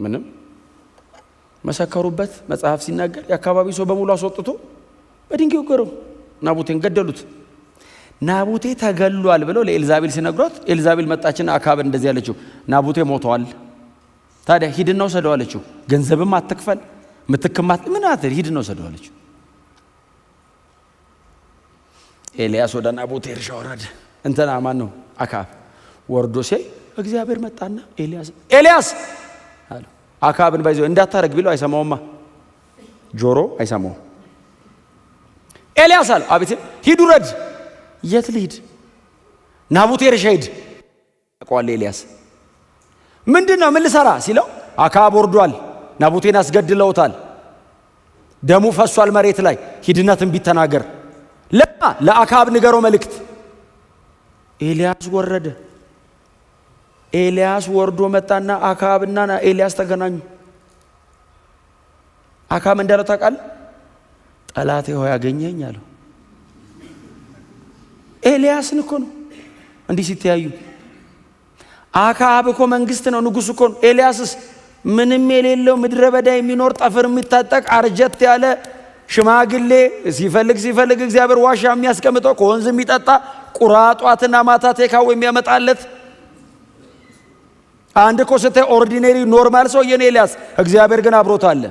ምንም መሰከሩበት። መጽሐፍ ሲናገር የአካባቢ ሰው በሙሉ አስወጥቶ በድንጋይ ወገረው፣ ናቡቴን ገደሉት። ናቡቴ ተገሏል ብለው ለኤልዛቤል ሲነግሯት ኤልዛቤል መጣችና አካብን እንደዚህ ያለችው፣ ናቡቴ ሞተዋል፣ ታዲያ ሂድና ውሰደው አለችው። ገንዘብም አትክፈል ምትክማት ምን አትል፣ ሂድና ውሰደው አለችው። ኤልያስ ወደ ናቡቴ እርሻ ወረደ። እንትና ማን ነው? አካብ ወርዶ ሲል እግዚአብሔር መጣና ኤልያስ አለ። አካብን ባይዘው እንዳታረግ ቢለው አይሰማውማ፣ ጆሮ አይሰማው። ኤልያስ አለ አቤት። ሂድ ውረድ። የት ልሂድ? ናቡቴ እርሻ ሂድ። አቋል ኤልያስ ምንድነው? ምን ልሰራ ሲለው አካብ ወርዷል፣ ናቡቴን አስገድለውታል፣ ደሙ ፈሷል መሬት ላይ፣ ሂድና ትንቢት ተናገር። ለአካብ ንገረው መልእክት። ኤልያስ ወረደ። ኤልያስ ወርዶ መጣና አካብና ኤልያስ ተገናኙ። አካብ እንዳለው ታውቃለህ? ጠላቴ ሆይ ያገኘኝ አለው። ኤልያስን እኮ ነው እንዲህ ሲተያዩ። አካብ እኮ መንግስት ነው፣ ንጉስ እኮ ነው። ኤልያስስ ምንም የሌለው ምድረ በዳ የሚኖር ጠፍር የሚታጠቅ አርጀት ያለ ሽማግሌ፣ ሲፈልግ እግዚአብሔር ዋሻ የሚያስቀምጠው ከወንዝ የሚጠጣ ቁራጧትና ማታ ቴካው የሚያመጣለት አንድ እኮ ስታይ ኦርዲኔሪ ኖርማል ሰው የኔ ኤልያስ። እግዚአብሔር ግን አብሮት አለ።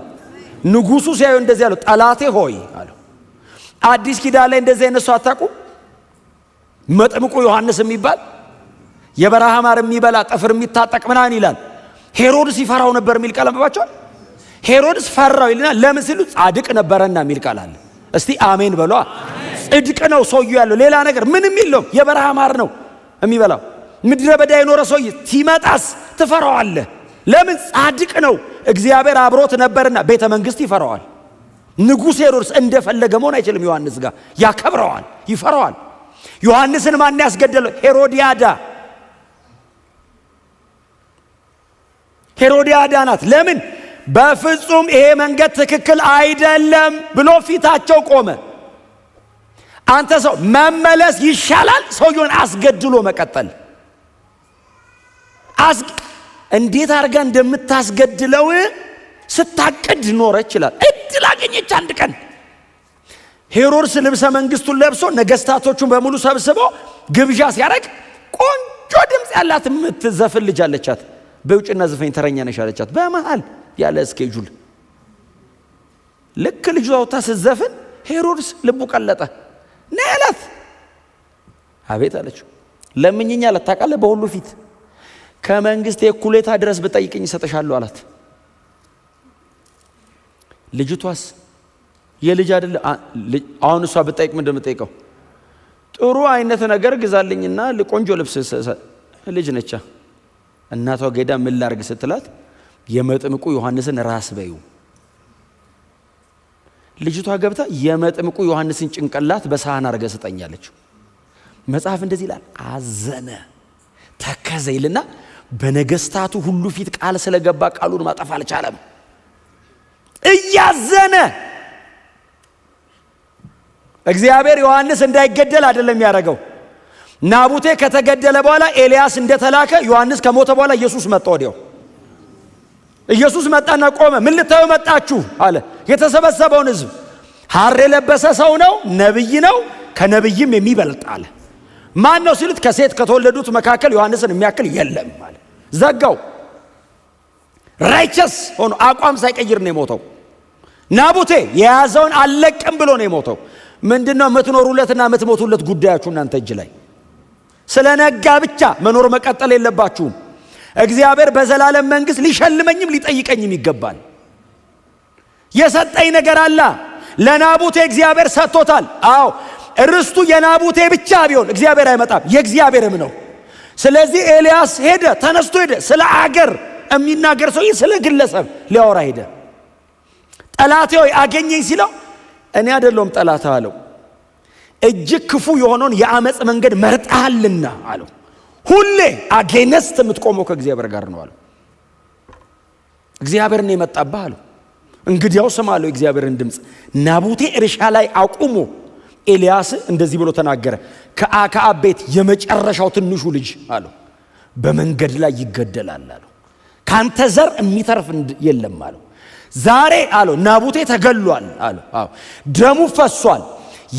ንጉሱ ሲያዩ እንደዚህ ያለው ጠላቴ ሆይ አለው። አዲስ ኪዳን ላይ እንደዚህ አይነት ሰው አታውቁም? መጥምቁ ዮሐንስ የሚባል የበረሃ ማር የሚበላ ጠፍር የሚታጠቅ ምናምን ይላል። ሄሮድስ ይፈራው ነበር የሚል ቃል አንብባችኋል? ሄሮድስ ፈራው ይልና ለምን ሲሉ ጻድቅ ነበረና የሚል ቃል አለ። እስቲ አሜን በሏ። ጽድቅ ነው ሰውዬው ያለው፣ ሌላ ነገር ምንም የለውም። የበረሃ ማር ነው የሚበላው። ምድረ በዳ የኖረ ሰውዬ ሲመጣስ ትፈራዋለህ። ለምን? ጻድቅ ነው፣ እግዚአብሔር አብሮት ነበርና ቤተ መንግስት ይፈራዋል። ንጉሥ ሄሮድስ እንደፈለገ መሆን አይችልም። ዮሐንስ ጋር ያከብረዋል፣ ይፈራዋል። ዮሐንስን ማን ያስገደለው? ሄሮዲያዳ ናት። ለምን? በፍጹም ይሄ መንገድ ትክክል አይደለም ብሎ ፊታቸው ቆመ። አንተ ሰው መመለስ ይሻላል ሰውየውን አስገድሎ መቀጠል። እንዴት አድርጋ እንደምታስገድለው ስታቅድ ኖረች ይላል። እድል አገኘች አንድ ቀን። ሄሮድስ ልብሰ መንግስቱን ለብሶ ነገስታቶቹን በሙሉ ሰብስቦ ግብዣ ሲያደርግ ቆንጆ ድምፅ ያላት የምትዘፍን ልጅ አለቻት። በውጭና ዘፈኝ ተረኛ ነሽ አለቻት። በመሃል ያለ እስኬጁል ልክ ልጇ ወጣ ስትዘፍን ሄሮድስ ልቡ ቀለጠ። ነይ አላት። አቤት አለችው። ለምኝኝ አላት። ታውቃለህ በሁሉ ፊት ከመንግስት የኩሌታ ድረስ ብጠይቅኝ እሰጥሻለሁ አላት። ልጅቷስ የልጅ አይደለ? አሁን እሷ ብጠይቅ ምን እንደምጠይቀው? ጥሩ አይነት ነገር ግዛልኝና ቆንጆ ልብስ ልጅ ነቻ። እናቷ ጌዳ ምን ላርግ ስትላት የመጥምቁ ዮሐንስን ራስ በዩ። ልጅቷ ገብታ የመጥምቁ ዮሐንስን ጭንቅላት በሳህን አርገ ስጠኛለች። መጽሐፍ እንደዚህ ይላል፣ አዘነ ተከዘ ይልና በነገስታቱ ሁሉ ፊት ቃል ስለገባ ቃሉን ማጠፍ አልቻለም። እያዘነ እግዚአብሔር ዮሐንስ እንዳይገደል አይደለም ያደረገው። ናቡቴ ከተገደለ በኋላ ኤልያስ እንደተላከ ዮሐንስ ከሞተ በኋላ ኢየሱስ መጣ። ወዲያው ኢየሱስ መጣና ቆመ። ምን ልታዩ መጣችሁ አለ የተሰበሰበውን ህዝብ። ሐር የለበሰ ሰው ነው፣ ነብይ ነው፣ ከነብይም የሚበልጥ አለ። ማን ነው ሲሉት ከሴት ከተወለዱት መካከል ዮሐንስን የሚያክል የለም አለ። ዘጋው። ራይቸስ ሆኖ አቋም ሳይቀይር ነው የሞተው። ናቡቴ የያዘውን አለቅም ብሎ ነው የሞተው። ምንድነው የምትኖሩለትና የምትሞቱለት ጉዳያችሁ እናንተ እጅ ላይ። ስለነጋ ብቻ መኖር መቀጠል የለባችሁም። እግዚአብሔር በዘላለም መንግስት ሊሸልመኝም ሊጠይቀኝም ይገባል። የሰጠኝ ነገር አለ። ለናቡቴ እግዚአብሔር ሰጥቶታል። አዎ ርስቱ የናቡቴ ብቻ ቢሆን እግዚአብሔር አይመጣም፣ የእግዚአብሔርም ነው። ስለዚህ ኤልያስ ሄደ፣ ተነስቶ ሄደ። ስለ አገር የሚናገር ሰው ስለ ግለሰብ ሊያወራ ሄደ። ጠላቴ ሆይ አገኘኝ ሲለው እኔ አይደለሁም ጠላት አለው። እጅግ ክፉ የሆነውን የአመጽ መንገድ መርጠሃልና አለው። ሁሌ አጌነስት የምትቆመው ከእግዚአብሔር ጋር ነው አለው። እግዚአብሔር ነው የመጣብህ አለው። እንግዲያው ስማ አለው የእግዚአብሔርን ድምፅ። ናቡቴ እርሻ ላይ አቁሞ ኤልያስ እንደዚህ ብሎ ተናገረ። ከአክዓብ ቤት የመጨረሻው ትንሹ ልጅ አለው በመንገድ ላይ ይገደላል አለው። ካንተ ዘር የሚተርፍ የለም አለው። ዛሬ አለው ናቡቴ ተገሏል አለው። አዎ ደሙ ፈሷል።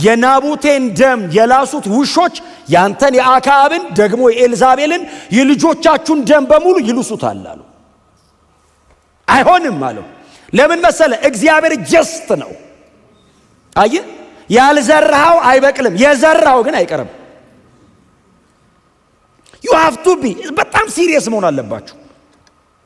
የናቡቴን ደም የላሱት ውሾች ያንተን የአክዓብን ደግሞ የኤልዛቤልን የልጆቻችሁን ደም በሙሉ ይልሱታል አለው። አይሆንም አለው። ለምን መሰለ? እግዚአብሔር ጀስት ነው። አየ ያልዘራው አይበቅልም፣ የዘራው ግን አይቀርም። you have to be በጣም ሲሪየስ መሆን አለባችሁ።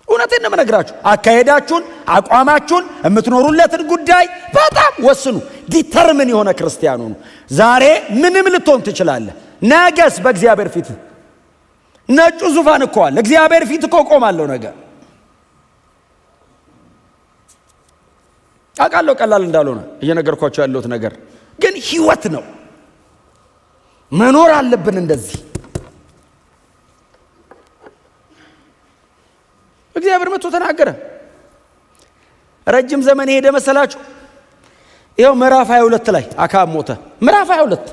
እውነቴን ነው የምነግራችሁ። አካሄዳችሁን፣ አቋማችሁን፣ የምትኖሩለትን ጉዳይ በጣም ወስኑ። ዲተርሚን የሆነ ክርስቲያኑ ነው። ዛሬ ምንም ልትሆን ትችላለህ። ነገስ በእግዚአብሔር ፊት ነጩ ዙፋን እኮ አለ። እግዚአብሔር ፊት እኮ ቆማለሁ ነገ። አውቃለሁ ቀላል እንዳልሆነ እየነገርኳቸው ያለሁት ነገር ግን ህይወት ነው። መኖር አለብን እንደዚህ። እግዚአብሔር መጥቶ ተናገረ። ረጅም ዘመን ሄደ መሰላችሁ? ይኸው ምዕራፍ 22 ላይ አክዓብ ሞተ። ምዕራፍ 22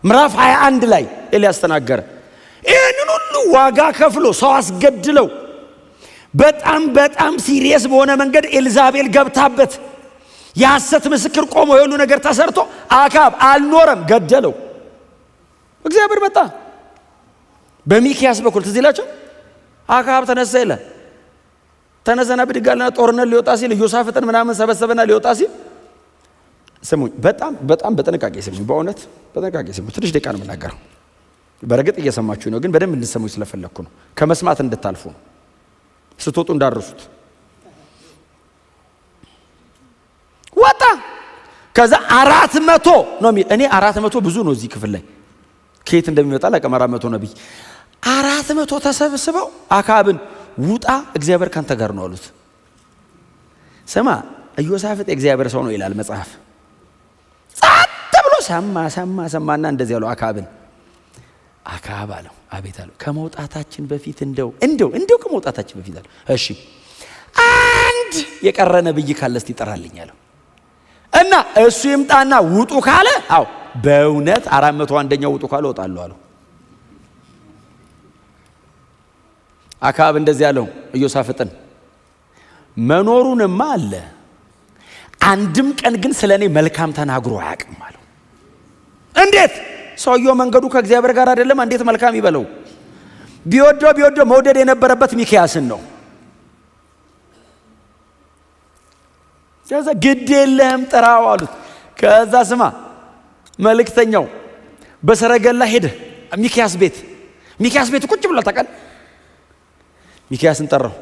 ምዕራፍ 21 ላይ ኤልያስ ተናገረ። ይህንን ሁሉ ዋጋ ከፍሎ ሰው አስገድለው በጣም ሲሪየስ በሆነ መንገድ ኤልዛቤል ገብታበት የሐሰት ምስክር ቆሞ የሁሉ ነገር ተሰርቶ አክዓብ አልኖረም፣ ገደለው። እግዚአብሔር መጣ በሚክያስ በኩል ትዝ ይላችሁ። አክዓብ ተነሳ ይላል። ተነሰና ብድጋልና ጦርነት ሊወጣ ሲል ኢዮሳፍጥን ምናምን ሰበሰበና ሊወጣ ሲል ስሙኝ፣ በጣም በጥንቃቄ ስሙኝ። በእውነት በጥንቃቄ ስሙኝ። ትንሽ ደቂቃ ነው የምናገረው። በረግጥ እየሰማችሁ ነው፣ ግን በደንብ እንድትሰሙኝ ስለፈለኩ ነው። ከመስማት እንድታልፉ ነው። ስትወጡ እንዳርሱት። ወጣ። ከዛ 400 ነው የሚል። እኔ 400 ብዙ ነው እዚህ ክፍል ላይ ከየት እንደሚመጣ ለቀም 400 ነብይ 400 ተሰብስበው አክዓብን ውጣ እግዚአብሔር ካንተ ጋር ነው አሉት። ስማ ኢዮሳፍጥ የእግዚአብሔር ሰው ነው ይላል መጽሐፍ። ጸጥ ብሎ ሰማና እንደዚህ ያለው አክዓብን። አክዓብ አለው አቤት አለው። ከመውጣታችን በፊት እንደው ከመውጣታችን በፊት አለው እሺ አንድ የቀረ ነብይ ካለ እስቲ ይጠራልኝ አለው። እና እሱ ይምጣና ውጡ ካለ አው በእውነት 401ኛው ውጡ ካለ እወጣለሁ አለው። አክዓብ እንደዚህ ያለው ኢዮሳፍጥን መኖሩንማ አለ አንድም ቀን ግን ስለኔ መልካም ተናግሮ አያውቅም አለው። እንዴት? ሰውየው መንገዱ ከእግዚአብሔር ጋር አይደለም። እንዴት መልካም ይበለው? ቢወደው መውደድ የነበረበት ሚክያስን ነው። ከዛ ግድ የለህም ጥራው አሉት። ከዛ ስማ መልእክተኛው በሰረገላ ሄደ ሚክያስ ቤት ቁጭ ብሏል። ታውቃለህ? ሚክያስን ጠራው።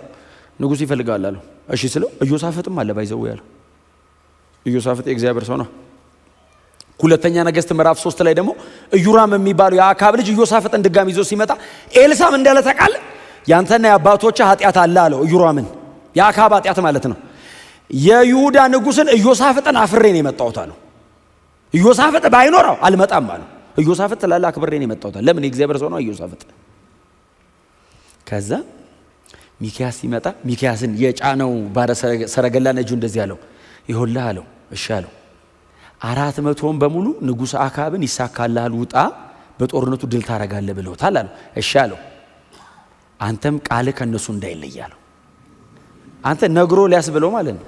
ንጉሥ ይፈልጋል አለው። እሺ ስለው ኢዮሳፍጥም አለ ባይዘው ያለው። ኢዮሳፍጥ የእግዚአብሔር ሰው ነው። ሁለተኛ ነገሥት ምዕራፍ 3 ላይ ደግሞ ኢዮራም የሚባለው የአክዓብ ልጅ ኢዮሳፍጥን ድጋሚ ይዞ ሲመጣ ኤልሳም እንዳለ ታውቃለህ? ያንተና የአባቶች ኃጢአት አለ አለው። ኢዮራምን የአክዓብ ኃጢአት ማለት ነው። የይሁዳ ንጉሥን ኢዮሳፍጥን አፍሬ ነው የመጣሁት አለው። ኢዮሳፍጥ ባይኖረው አልመጣም አለው። ኢዮሳፍጥ ስላለ አክብሬ ነው የመጣሁት። ለምን? የእግዚአብሔር ሰው ነው ኢዮሳፍጥ። ከዛ ሚክያስ ሲመጣ ሚክያስን የጫነው ባለ ሰረገላ ነጁ እንደዚህ አለው። ይኸውልህ አለው። እሺ አለው። 400ን በሙሉ ንጉሥ አክዓብን ይሳካልሃል፣ ውጣ፣ በጦርነቱ ድል ታረጋለህ ብለውታል አለው። እሺ አለው። አንተም ቃል ከነሱ እንዳይለይ አለው። አንተ ነግሮ ሊያስብለው ማለት ነው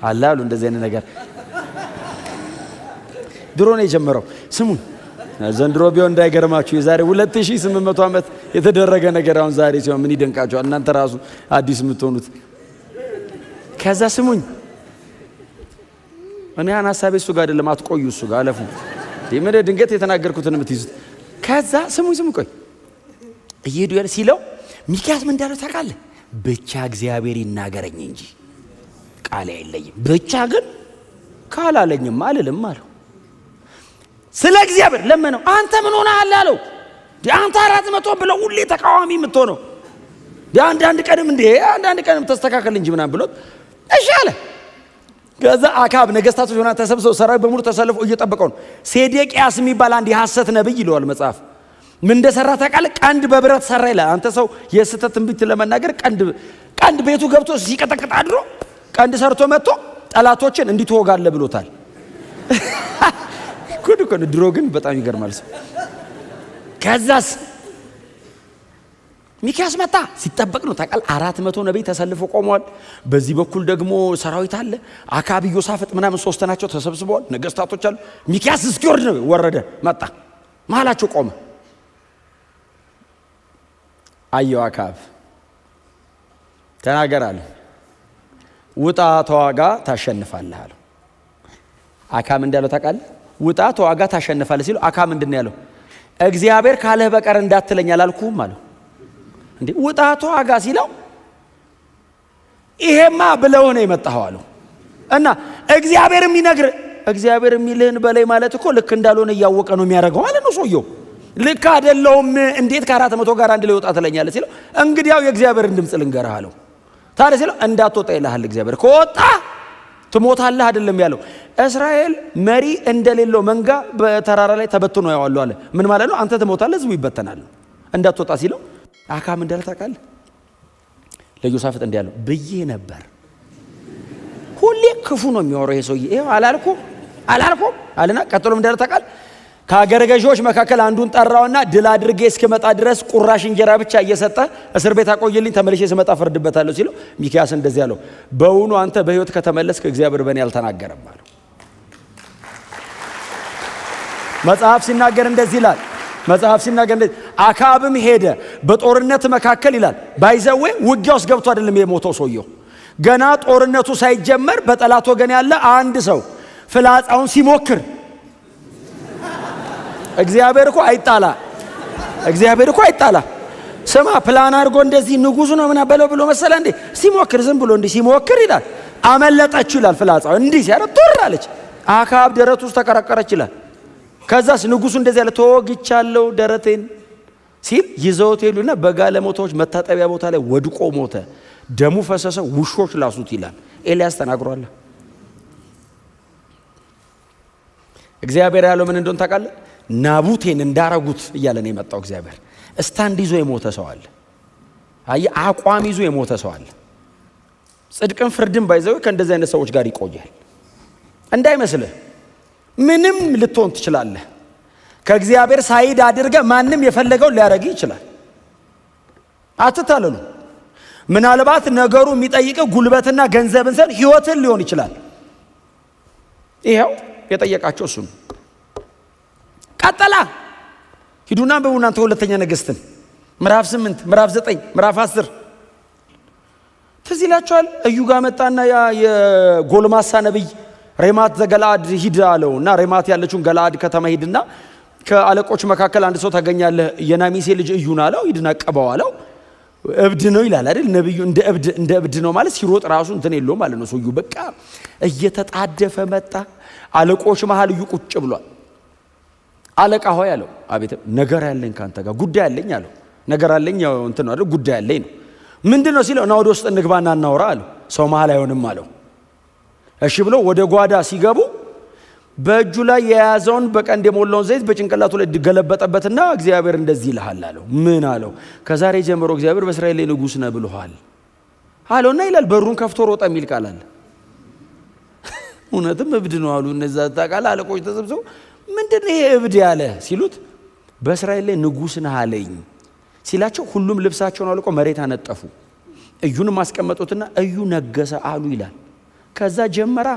አላሉ። እንደዚህ አይነት ነገር ድሮ ነው የጀመረው። ስሙን ዘንድሮ ቢሆን እንዳይገርማችሁ የዛሬ 2800 ዓመት የተደረገ ነገር አሁን ዛሬ ሲሆን ምን ይደንቃችኋል? እናንተ ራሱ አዲስ የምትሆኑት። ከዛ ስሙኝ፣ እኔ ሐሳቤ እሱ ጋር አይደለም፣ አትቆዩ እሱ ጋር አለፉ። ምን ድንገት የተናገርኩትን የምትይዙት። ከዛ ስሙኝ ቆይ እየሄዱ ያለ ሲለው ሚክያስ ምን እንዳለው ታውቃለህ? ብቻ እግዚአብሔር ይናገረኝ እንጂ ቃል አይለይም። ብቻ ግን ካላለኝም አልልም አለው። ስለ እግዚአብሔር ለመነው። አንተ ምን ሆነሃል አለው። አንተ 400 ብለው ሁሌ ተቃዋሚ የምትሆነው አንዳንድ ቀንም ተስተካከል እንጂ ምናምን ብሎት እሺ አለ። ከዛ አካብ ነገስታቶች ሆና ተሰብስበው ሰራዊት በሙሉ ተሰልፈው እየጠበቀው ነው። ሴዴቅያስ የሚባል አንድ የሐሰት ነብይ ይለዋል መጽሐፍ። ምን እንደሰራ ታውቃለህ? ቀንድ በብረት ሰራ ይላል። አንተ ሰው የስተት ትንቢት ለመናገር ቀንድ ቤቱ ገብቶ ሲቀጠቅጥ አድሮ ቀንድ ሰርቶ መጥቶ ጠላቶችን እንዲትወጋለህ ብሎታል። ኩድ ድሮ ግን በጣም ይገርማል። ከዛስ ሚክያስ መጣ። ሲጠበቅ ነው ታውቃለህ። 400 ነብይ ተሰልፎ ቆመዋል። በዚህ በኩል ደግሞ ሰራዊት አለ። አካብ፣ ኢዮሳፍጥ ምናምን ሶስት ናቸው ተሰብስበዋል። ነገስታቶች አሉ። ሚክያስ እስኪወርድ ነው ወረደ። መጣ መሃላቸው ቆመ። አየው አካብ ተናገር አለ። ውጣ ተዋጋ ታሸንፋለህ አለው። አካብ እንዳለው ታውቃለህ። ውጣ ተዋጋ ታሸንፋለህ ሲለው አካብ ምንድን ነው ያለው? እግዚአብሔር ካለህ በቀር እንዳትለኝ አላልኩም አለው። እንዴ ውጣ ተዋጋ ሲለው ይሄማ ብለው ነው የመጣው አለው። እና እግዚአብሔር የሚልህን በላይ ማለት እኮ ልክ እንዳልሆነ እያወቀ ነው የሚያደርገው ማለት ነው ሰውየው። ልክ አይደለውም። እንዴት ከ400 ጋር አንድ ላይ ወጣ ትለኛለህ ሲለው እንግዲያው የእግዚአብሔርን ድምፅ ልንገርህ አለው። ታዲያ ሲለው እንዳትወጣ ይልሃል እግዚአብሔር፣ ከወጣ ትሞታለህ አይደለም ያለው። እስራኤል መሪ እንደሌለው መንጋ በተራራ ላይ ተበትኖ ያዋሉ አለ። ምን ማለት ነው? አንተ ትሞታለህ፣ ህዝቡ ይበተናል። እንዳትወጣ ሲለው አካብ እንዳለ ታውቃለህ። ለኢዮሳፍጥ እንዲህ ያለው ብዬ ነበር። ሁሌ ክፉ ነው የሚያወራው ይሄ ሰውዬ። ይሄ አላልኩም አለና ቀጥሎም እንዳለ ታውቃለህ። ከአገረ ገዢዎች መካከል አንዱን ጠራውና ድል አድርጌ እስክመጣ ድረስ ቁራሽ እንጀራ ብቻ እየሰጠ እስር ቤት አቆይልኝ፣ ተመልሼ ስመጣ ፈርድበታለሁ ሲለው ሚክያስ እንደዚህ ያለው በእውኑ አንተ በህይወት ከተመለስክ እግዚአብሔር በእኔ አልተናገረም አለው። መጽሐፍ ሲናገር እንደዚህ ይላል። አካብም ሄደ በጦርነት መካከል ይላል። ባይዘዌ ውጊያ ውስጥ ገብቶ አይደለም የሞተው ሰውየው። ገና ጦርነቱ ሳይጀመር በጠላት ወገን ያለ አንድ ሰው ፍላጻውን ሲሞክር እግዚአብሔር እኮ አይጣላ። ስማ ፕላን አድርጎ እንደዚህ ንጉሱ ነው ምና በለው ብሎ መሰለ እንዴ? ሲሞክር ዝም ብሎ እንዲህ ሲሞክር ይላል አመለጠችው ይላል። ፍላጻው እንዲህ ሲያደርግ ጦር አለች። አካብ ደረቱ ውስጥ ተቀረቀረች ይላል። ከዛስ ንጉሱ እንደዚህ ያለ ተወግቻለሁ ደረቴን ሲል ይዘውት ሄዱና በጋለሞታዎች መታጠቢያ ቦታ ላይ ወድቆ ሞተ። ደሙ ፈሰሰ፣ ውሾች ላሱት ይላል። ኤልያስ ተናግሯል። እግዚአብሔር ያለው ምን እንደሆነ ታውቃለህ? ናቡቴን እንዳረጉት እያለ ነው የመጣው እግዚአብሔር። እስታንድ ይዞ የሞተ ሰው አለ። አቋም ይዞ የሞተ ሰው አለ። ጽድቅን ፍርድን ባይዘው ከእንደዚህ አይነት ሰዎች ጋር ይቆያል። እንዳይመስልህ ምንም ልትሆን ትችላለህ። ከእግዚአብሔር ሳይድ አድርገህ ማንም የፈለገው ሊያረግ ይችላል። አትታለሉ። ምናልባት ነገሩ የሚጠይቀው ጉልበትና ገንዘብን ሳይሆን ህይወትን ሊሆን ይችላል። ይሄው የጠየቃቸው እሱ ነው። ቀጠላ ሂዱና በእናንተ ሁለተኛ ነገሥትን ምዕራፍ 8 ምዕራፍ 9 ምዕራፍ 10 ትዝ ይላችኋል። እዩ ጋር መጣና ያ የጎልማሳ ነብይ ሬማት ዘገላድ ሂድ አለው እና ሬማት ያለችውን ገላድ ከተማ ሂድና ከአለቆች መካከል አንድ ሰው ታገኛለህ፣ የናሚሴ ልጅ እዩን አለው። ሂድና ቀባው አለው። እብድ ነው ይላል አይደል ነብዩ። እንደ እብድ ነው ማለት ሲሮጥ ራሱ እንትን የለው ማለት ነው። ሰውዩ በቃ እየተጣደፈ መጣ። አለቆች መሃል እዩ ቁጭ ብሏል። አለቃ ሆይ አለው። አቤት። ነገር ያለኝ ካንተ ጋር ጉዳይ አለኝ አለው። ነገር አለኝ ያው እንትን ነው አይደል ጉዳይ አለኝ ነው። ምንድነው ሲለው እና ወደ ውስጥ እንግባና እናውራ አለው። ሰው መሃል አይሆንም አለው። እሺ ብሎ ወደ ጓዳ ሲገቡ በእጁ ላይ የያዘውን በቀንድ የሞላውን ዘይት በጭንቅላቱ ላይ ገለበጠበትና እግዚአብሔር እንደዚህ ይልሃል አለው። ምን አለው? ከዛሬ ጀምሮ እግዚአብሔር በእስራኤል ላይ ንጉሥ ነህ ብሎሃል አለውና ይላል በሩን ከፍቶ ሮጠ የሚል ቃል አለ። እውነትም እብድ ነው አሉ እነዛ ታቃላ አለቆች ተሰብስበው ምንድነው ይሄ እብድ ያለ ሲሉት በእስራኤል ላይ ንጉሥ ነህ አለኝ ሲላቸው ሁሉም ልብሳቸውን አውልቀው መሬት አነጠፉ። እዩንም አስቀመጡትና እዩ ነገሰ አሉ ይላል። ከዛ ጀመራ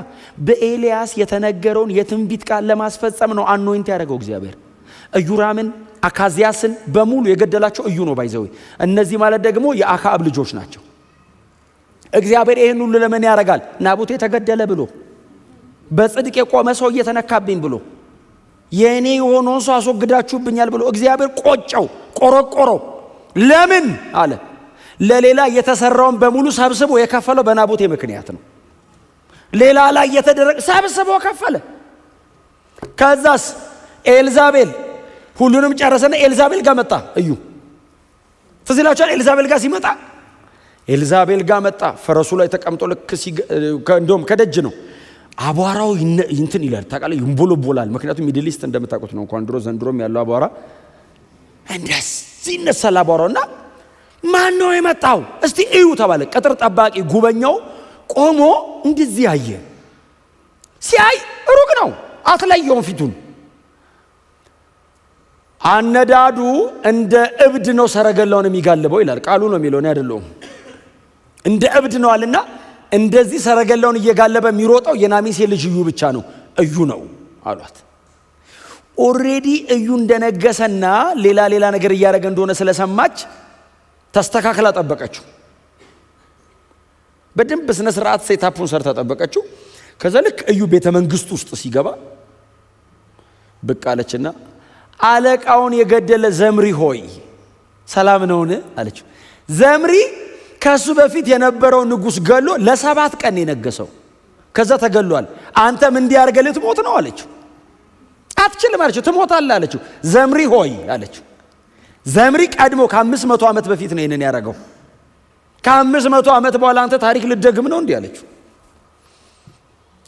በኤልያስ የተነገረውን የትንቢት ቃል ለማስፈጸም ነው አኖይንት ያደረገው እግዚአብሔር። ኢዮራምን አካዚያስን በሙሉ የገደላቸው እዩ ነው ባይዘው። እነዚህ ማለት ደግሞ የአካብ ልጆች ናቸው። እግዚአብሔር ይሄን ሁሉ ለምን ያደርጋል? ናቡቴ ተገደለ ብሎ በጽድቅ የቆመ ሰው እየተነካብኝ ብሎ የኔ የሆነውን ሰው አስወግዳችሁብኛል ብሎ እግዚአብሔር ቆጨው፣ ቆረቆረው። ለምን አለ? ለሌላ የተሰራውን በሙሉ ሰብስቦ የከፈለው በናቡቴ ምክንያት ነው። ሌላ ላይ የተደረገ ሰብስቦ ከፈለ። ከዛስ ኤልዛቤል ሁሉንም ጨረሰና ኤልዛቤል ጋር መጣ እዩ። ትዝ ይላችኋል። ኤልዛቤል ጋር ሲመጣ ኤልዛቤል ጋር መጣ። ፈረሱ ላይ ተቀምጦ ልክ እንደውም ከደጅ ነው አቧራው እንትን ይላል ታውቃለህ፣ ይንቦለቦላል። ምክንያቱም ሚድል ኢስት እንደምታውቁት ነው እንኳን ድሮ ዘንድሮም ያለው አቧራ እንደዚህ ይነሳል አቧራውና ማን ነው የመጣው እስቲ እዩ ተባለ። ቅጥር ጠባቂ ጉበኛው ቆሞ እንደዚህ አየ። ሲያይ ሩቅ ነው አትለየውም ፊቱን። አነዳዱ እንደ እብድ ነው ሰረገላውን የሚጋልበው ይላል ቃሉ ነው የሚለው እኔ አይደለሁም። እንደ እብድ ነው አለና እንደዚህ ሰረገላውን እየጋለበ የሚሮጠው የናሜሴ ልጅ እዩ ብቻ ነው። እዩ ነው አሏት። ኦሬዲ እዩ እንደነገሰና ሌላ ነገር እያደረገ እንደሆነ ስለሰማች ተስተካክላ ጠበቀችው። በደንብ በስነ ስርዓት ሴታፑን ሰርታ ጠበቀችው። ከዛ ልክ እዩ ቤተ መንግስት ውስጥ ሲገባ ብቅ አለችና አለቃውን የገደለ ዘምሪ ሆይ ሰላም ነውን አለችው። ዘምሪ ከሱ በፊት የነበረው ንጉስ ገሎ ለ7 ቀን የነገሰው ከዛ ተገሏል። አንተም እንዲያርገ ልትሞት ነው አለችው። አትችልም አለችው። ትሞታለህ አለችው። ዘምሪ ሆይ አለችው። ዘምሪ ቀድሞ ከ500 ዓመት በፊት ነው ይሄንን ያደረገው። ከ500 ዓመት በኋላ አንተ ታሪክ ልደግም ነው እንዲህ አለችው።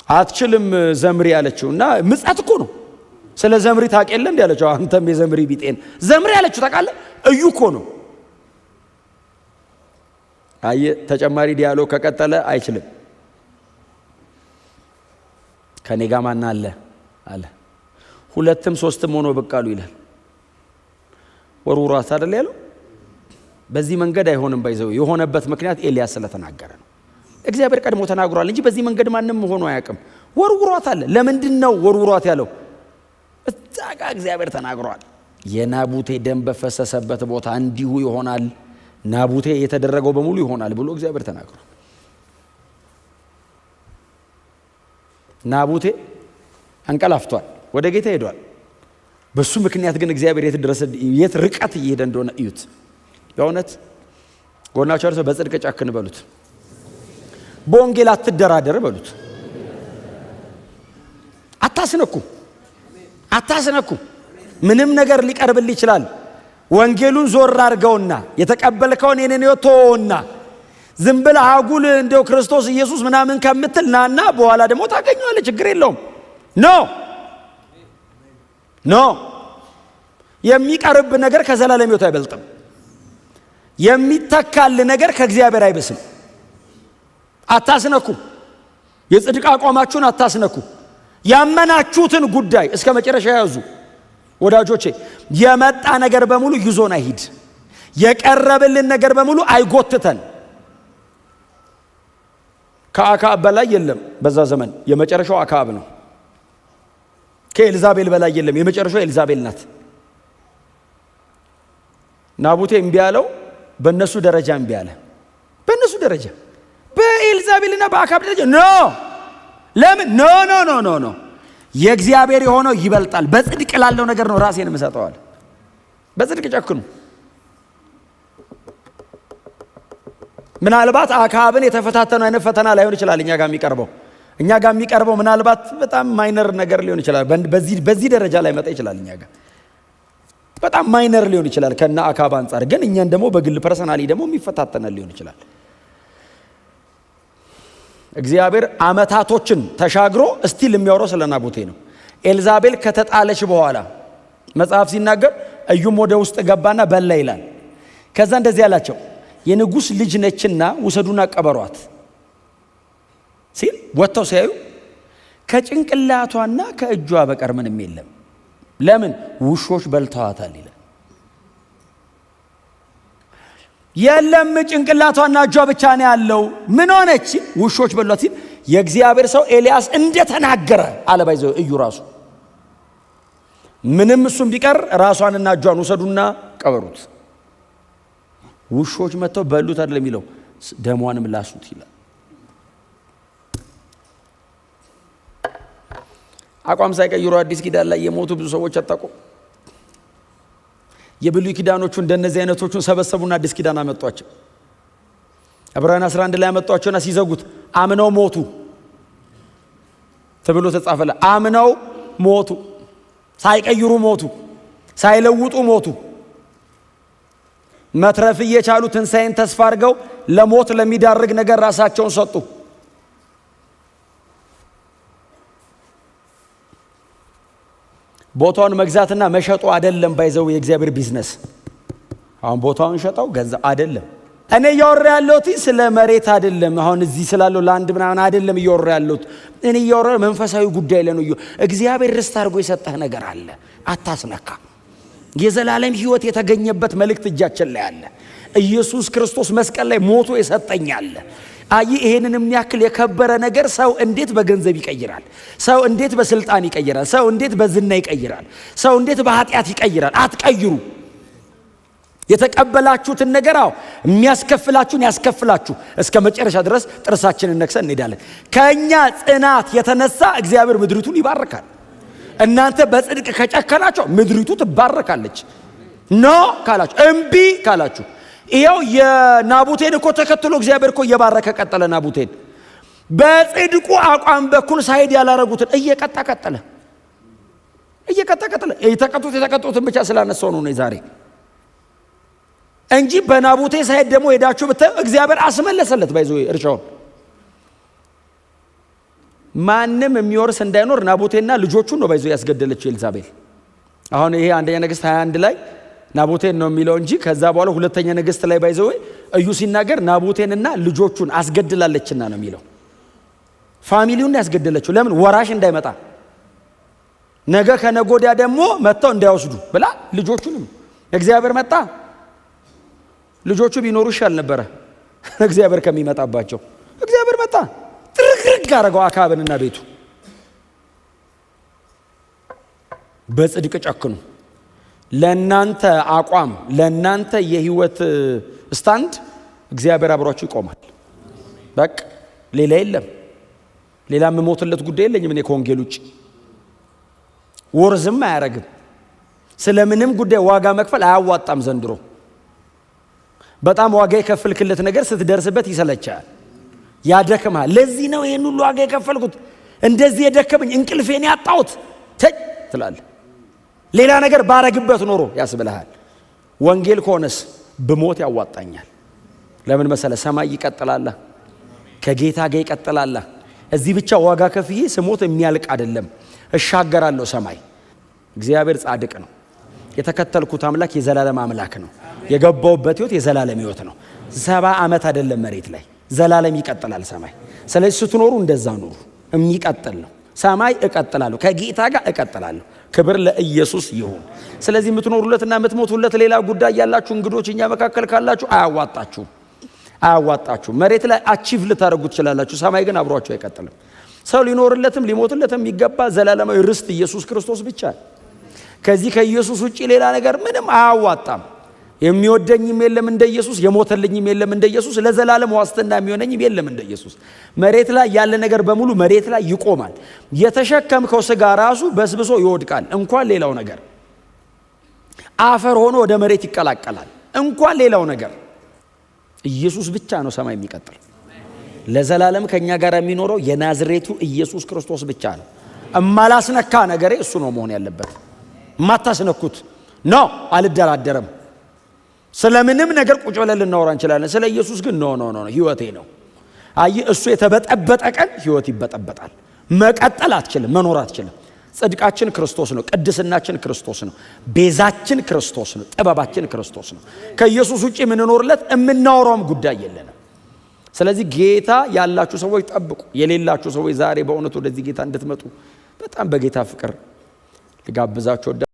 አትችልም ዘምሪ አለችው። እና ምጻት እኮ ነው ስለ ዘምሪ ታውቅ የለ እንዲህ አለችው። አንተም የዘምሪ ቢጤን ዘምሪ አለችው። ታውቃለህ እዩ እኮ ነው። አየ ተጨማሪ ዲያሎግ ከቀጠለ አይችልም። ከኔ ጋር ማን አለ አለ። 2ም 3ም ሆኖ ብቅ አሉ ይላል። ወርውሯት አይደል ያለው። በዚህ መንገድ አይሆንም ባይዘው የሆነበት ምክንያት ኤልያስ ስለተናገረ ነው። እግዚአብሔር ቀድሞ ተናግሯል እንጂ በዚህ መንገድ ማንም ሆኖ አያውቅም። ወርውሯት አለ። ለምንድነው ወርውሯት ያለው? እዛ ጋር እግዚአብሔር ተናግሯል። የናቡቴ ደም በፈሰሰበት ቦታ እንዲሁ ይሆናል፣ ናቡቴ የተደረገው በሙሉ ይሆናል ብሎ እግዚአብሔር ተናግሯል። ናቡቴ አንቀላፍቷል፣ ወደ ጌታ ሄዷል። በሱ ምክንያት ግን እግዚአብሔር የት ርቀት እየሄደ እንደሆነ እዩት። በእውነት ጎናቸው አርሰው በጽድቅ ጨክን በሉት፣ በወንጌል አትደራደር በሉት። አታስነኩ። ምንም ነገር ሊቀርብል ይችላል። ወንጌሉን ዞር አድርገውና የተቀበልከውን የኔን ወቶና ዝም ብለህ አጉል እንደው ክርስቶስ ኢየሱስ ምናምን ከምትል ናና በኋላ ደግሞ ታገኘዋለህ። ችግር የለውም። ኖ የሚቀርብ ነገር ከዘላለም ሕይወት አይበልጥም። የሚተካል ነገር ከእግዚአብሔር አይበስም። አታስነኩ። የጽድቅ አቋማችሁን አታስነኩ። ያመናችሁትን ጉዳይ እስከ መጨረሻ ያዙ። ወዳጆቼ የመጣ ነገር በሙሉ ይዞን አይሂድ። የቀረበልን ነገር በሙሉ አይጎትተን። ከአክዓብ በላይ የለም በዛ ዘመን። የመጨረሻው አክዓብ ነው። ከኤልዛቤል በላይ የለም። የመጨረሻው ኤልዛቤል ናት። ናቡቴ እምቢ ያለው በእነሱ ደረጃ እምቢ አለ። በእነሱ ደረጃ በኤልዛቤልና በአክዓብ ደረጃ ለምን ኖ የእግዚአብሔር የሆነው ይበልጣል። በጽድቅ ላለው ነገር ነው ራሴን የምሰጠዋል። በጽድቅ ጨክኑ። ምናልባት አክዓብን የተፈታተነው አይነት ፈተና ላይሆን ይችላል እኛ ጋር የሚቀርበው ምናልባት በጣም ማይነር ነገር ሊሆን ይችላል። በዚህ ደረጃ ላይ መጣ ይችላል። እኛ ጋር በጣም ማይነር ሊሆን ይችላል ከና አክዓብ አንፃር። ግን እኛን ደግሞ በግል ፐርሰናሊ ደግሞ የሚፈታተነ ሊሆን ይችላል። እግዚአብሔር አመታቶችን ተሻግሮ እስቲል የሚያወራው ስለ ናቡቴ ነው። ኤልዛቤል ከተጣለች በኋላ መጽሐፍ ሲናገር እዩም ወደ ውስጥ ገባና በላ ይላል። ከዛ እንደዚህ ያላቸው የንጉስ ልጅ ነችና ውሰዱና ቀበሯት ሲል ወጥተው ሲያዩ ከጭንቅላቷና ከእጇ በቀር ምንም የለም። ለምን? ውሾች በልተዋታል ይላል። የለም ጭንቅላቷና እጇ ብቻ ነው ያለው። ምን ሆነች? ውሾች በሏት ሲል የእግዚአብሔር ሰው ኤልያስ እንደተናገረ አለባይዘው እዩ ራሱ ምንም እሱም ቢቀር ራሷንና እጇን ውሰዱና ቀበሩት። ውሾች መጥተው በሉት አይደለም የሚለው ደሟንም ላሱት ይላል። አቋም ሳይቀይሩ አዲስ ኪዳን ላይ የሞቱ ብዙ ሰዎች አጣቁ። የብሉይ ኪዳኖቹ እንደነዚህ አይነቶቹን ሰበሰቡና አዲስ ኪዳን አመጧቸው። ዕብራውያን 11 ላይ አመጧቸውና ሲዘጉት አምነው ሞቱ ተብሎ ተጻፈለ። አምነው ሞቱ፣ ሳይቀይሩ ሞቱ፣ ሳይለውጡ ሞቱ። መትረፍ እየቻሉ ትንሣኤን ተስፋ አድርገው ለሞት ለሚዳርግ ነገር ራሳቸውን ሰጡ። ቦታውን መግዛትና መሸጡ አይደለም ባይዘው የእግዚአብሔር ቢዝነስ። አሁን ቦታውን ሸጠው ገንዘብ አይደለም። እኔ እያወራ ያለሁት ስለ መሬት አይደለም። አሁን እዚህ ስላለው ላንድ ምናምን አይደለም እያወራ ያለሁት። እኔ እያወራ መንፈሳዊ ጉዳይ ላይ ነው። እግዚአብሔር ርስት አድርጎ የሰጠህ ነገር አለ፣ አታስነካ። የዘላለም ሕይወት የተገኘበት መልእክት እጃችን ላይ አለ። ኢየሱስ ክርስቶስ መስቀል ላይ ሞቶ የሰጠኛል። ይሄንን የሚያክል የከበረ ነገር ሰው እንዴት በገንዘብ ይቀይራል? ሰው እንዴት በስልጣን ይቀይራል? ሰው እንዴት በዝና ይቀይራል? ሰው እንዴት በኃጢአት ይቀይራል? አትቀይሩ። የተቀበላችሁትን ነገር የሚያስከፍላችሁን ያስከፍላችሁ። እስከ መጨረሻ ድረስ ጥርሳችንን ነክሰን እንሄዳለን። ከኛ ጽናት የተነሳ እግዚአብሔር ምድሪቱን ይባርካል። እናንተ በጽድቅ ከጨከናችሁ ምድሪቱ ትባረካለች። ኖ ካላችሁ፣ እምቢ ካላችሁ፣ ይሄው የናቡቴን እኮ ተከትሎ እግዚአብሔር እኮ እየባረከ ቀጠለ። ናቡቴን በጽድቁ አቋም በኩል ሳይድ ያላረጉትን እየቀጣ ቀጠለ። የተቀጡትን ብቻ ስላነሳው ነው ዛሬ እንጂ በናቡቴ ሳይድ ደግሞ ሄዳችሁ ብታዩ እግዚአብሔር አስመለሰለት። ባይዞ እርሻውን ማንም የሚወርስ እንዳይኖር ናቡቴና ልጆቹን ነው ባይዞ ያስገደለችው ኤልዛቤል። አሁን ይሄ አንደኛ ነገሥት 21 ላይ ናቡቴን ነው የሚለው እንጂ ከዛ በኋላ ሁለተኛ ነገሥት ላይ ባይዞ እዩ ሲናገር ናቡቴንና ልጆቹን አስገድላለችና ነው የሚለው። ፋሚሊውን ያስገደለችው ለምን? ወራሽ እንዳይመጣ ነገ ከነጎዲያ ደግሞ መጥተው እንዳይወስዱ ብላ ልጆቹንም እግዚአብሔር መጣ። ልጆቹ ቢኖሩ ይሻል ነበረ እግዚአብሔር ከሚመጣባቸው። እግዚአብሔር መጣ፣ ጥርግርግ አረገው አካብንና ቤቱ። በጽድቅ ጨክኑ። ለናንተ አቋም፣ ለናንተ የህይወት ስታንድ እግዚአብሔር አብሯችሁ ይቆማል። በቃ ሌላ የለም። ሌላ የምሞትለት ጉዳይ የለኝም እኔ ከወንጌል ውጭ። ወርዝም አያረግም። ስለምንም ጉዳይ ዋጋ መክፈል አያዋጣም ዘንድሮ። በጣም ዋጋ የከፈልክለት ነገር ስትደርስበት ይሰለቻል፣ ያደክማል። ለዚህ ነው ይሄን ሁሉ ዋጋ የከፈልኩት፣ እንደዚህ የደከመኝ፣ እንቅልፌን ያጣሁት ትላለህ። ሌላ ነገር ባረግበት ኖሮ ያስብልሃል። ወንጌል ከሆነስ ብሞት ያዋጣኛል። ለምን መሰለ? ሰማይ ይቀጥላል፣ ከጌታ ጋር ይቀጥላል። እዚህ ብቻ ዋጋ ከፍዬ ስሞት የሚያልቅ አይደለም፣ እሻገራለሁ ሰማይ። እግዚአብሔር ጻድቅ ነው። የተከተልኩት አምላክ የዘላለም አምላክ ነው። የገባውበት ህይወት የዘላለም ህይወት ነው። 70 ዓመት አይደለም መሬት ላይ፣ ዘላለም ይቀጥላል ሰማይ። ስለዚህ ስትኖሩ እንደዛ ኑሩ። የሚቀጥል ነው ሰማይ። እቀጥላለሁ፣ ከጌታ ጋር እቀጥላለሁ። ክብር ለኢየሱስ ይሁን። ስለዚህ የምትኖሩለትና የምትሞቱለት ሌላ ጉዳይ ያላችሁ እንግዶች እኛ መካከል ካላችሁ አያዋጣችሁም። መሬት ላይ አቺቭ ልታደርጉ ትችላላችሁ፣ ሰማይ ግን አብሯችሁ አይቀጥልም። ሰው ሊኖርለትም ሊሞትለትም የሚገባ ዘላለማዊ ርስት ኢየሱስ ክርስቶስ ብቻ። ከዚህ ከኢየሱስ ውጪ ሌላ ነገር ምንም አያዋጣም። የሚወደኝም የለም እንደ ኢየሱስ፣ የሞተልኝም የለም እንደ ኢየሱስ፣ ለዘላለም ዋስትና የሚሆነኝም የለም እንደ ኢየሱስ። መሬት ላይ ያለ ነገር በሙሉ መሬት ላይ ይቆማል። የተሸከምከው ስጋ ራሱ በስብሶ ይወድቃል። እንኳን ሌላው ነገር አፈር ሆኖ ወደ መሬት ይቀላቀላል። እንኳን ሌላው ነገር ኢየሱስ ብቻ ነው ሰማይ የሚቀጥል። ለዘላለም ከኛ ጋር የሚኖረው የናዝሬቱ ኢየሱስ ክርስቶስ ብቻ ነው። እማላስነካ ነገሬ እሱ ነው መሆን ያለበት። ማታስነኩት ነው። አልደራደርም። ስለምንም ነገር ቁጭ ብለን ልናወራ እንችላለን። ስለ ኢየሱስ ግን ኖ ህይወቴ ነው። እሱ የተበጠበጠ ቀን ህይወት ይበጠበጣል። መቀጠል አትችልም፣ መኖር አትችልም። ጽድቃችን ክርስቶስ ነው። ቅድስናችን ክርስቶስ ነው። ቤዛችን ክርስቶስ ነው። ጥበባችን ክርስቶስ ነው። ከኢየሱስ ውጪ የምንኖርለት የምናወራውም ጉዳይ የለንም። ስለዚህ ጌታ ያላችሁ ሰዎች ጠብቁ። የሌላችሁ ሰዎች ዛሬ በእውነት ወደዚህ ጌታ እንድትመጡ በጣም በጌታ ፍቅር ልጋብዛችሁ።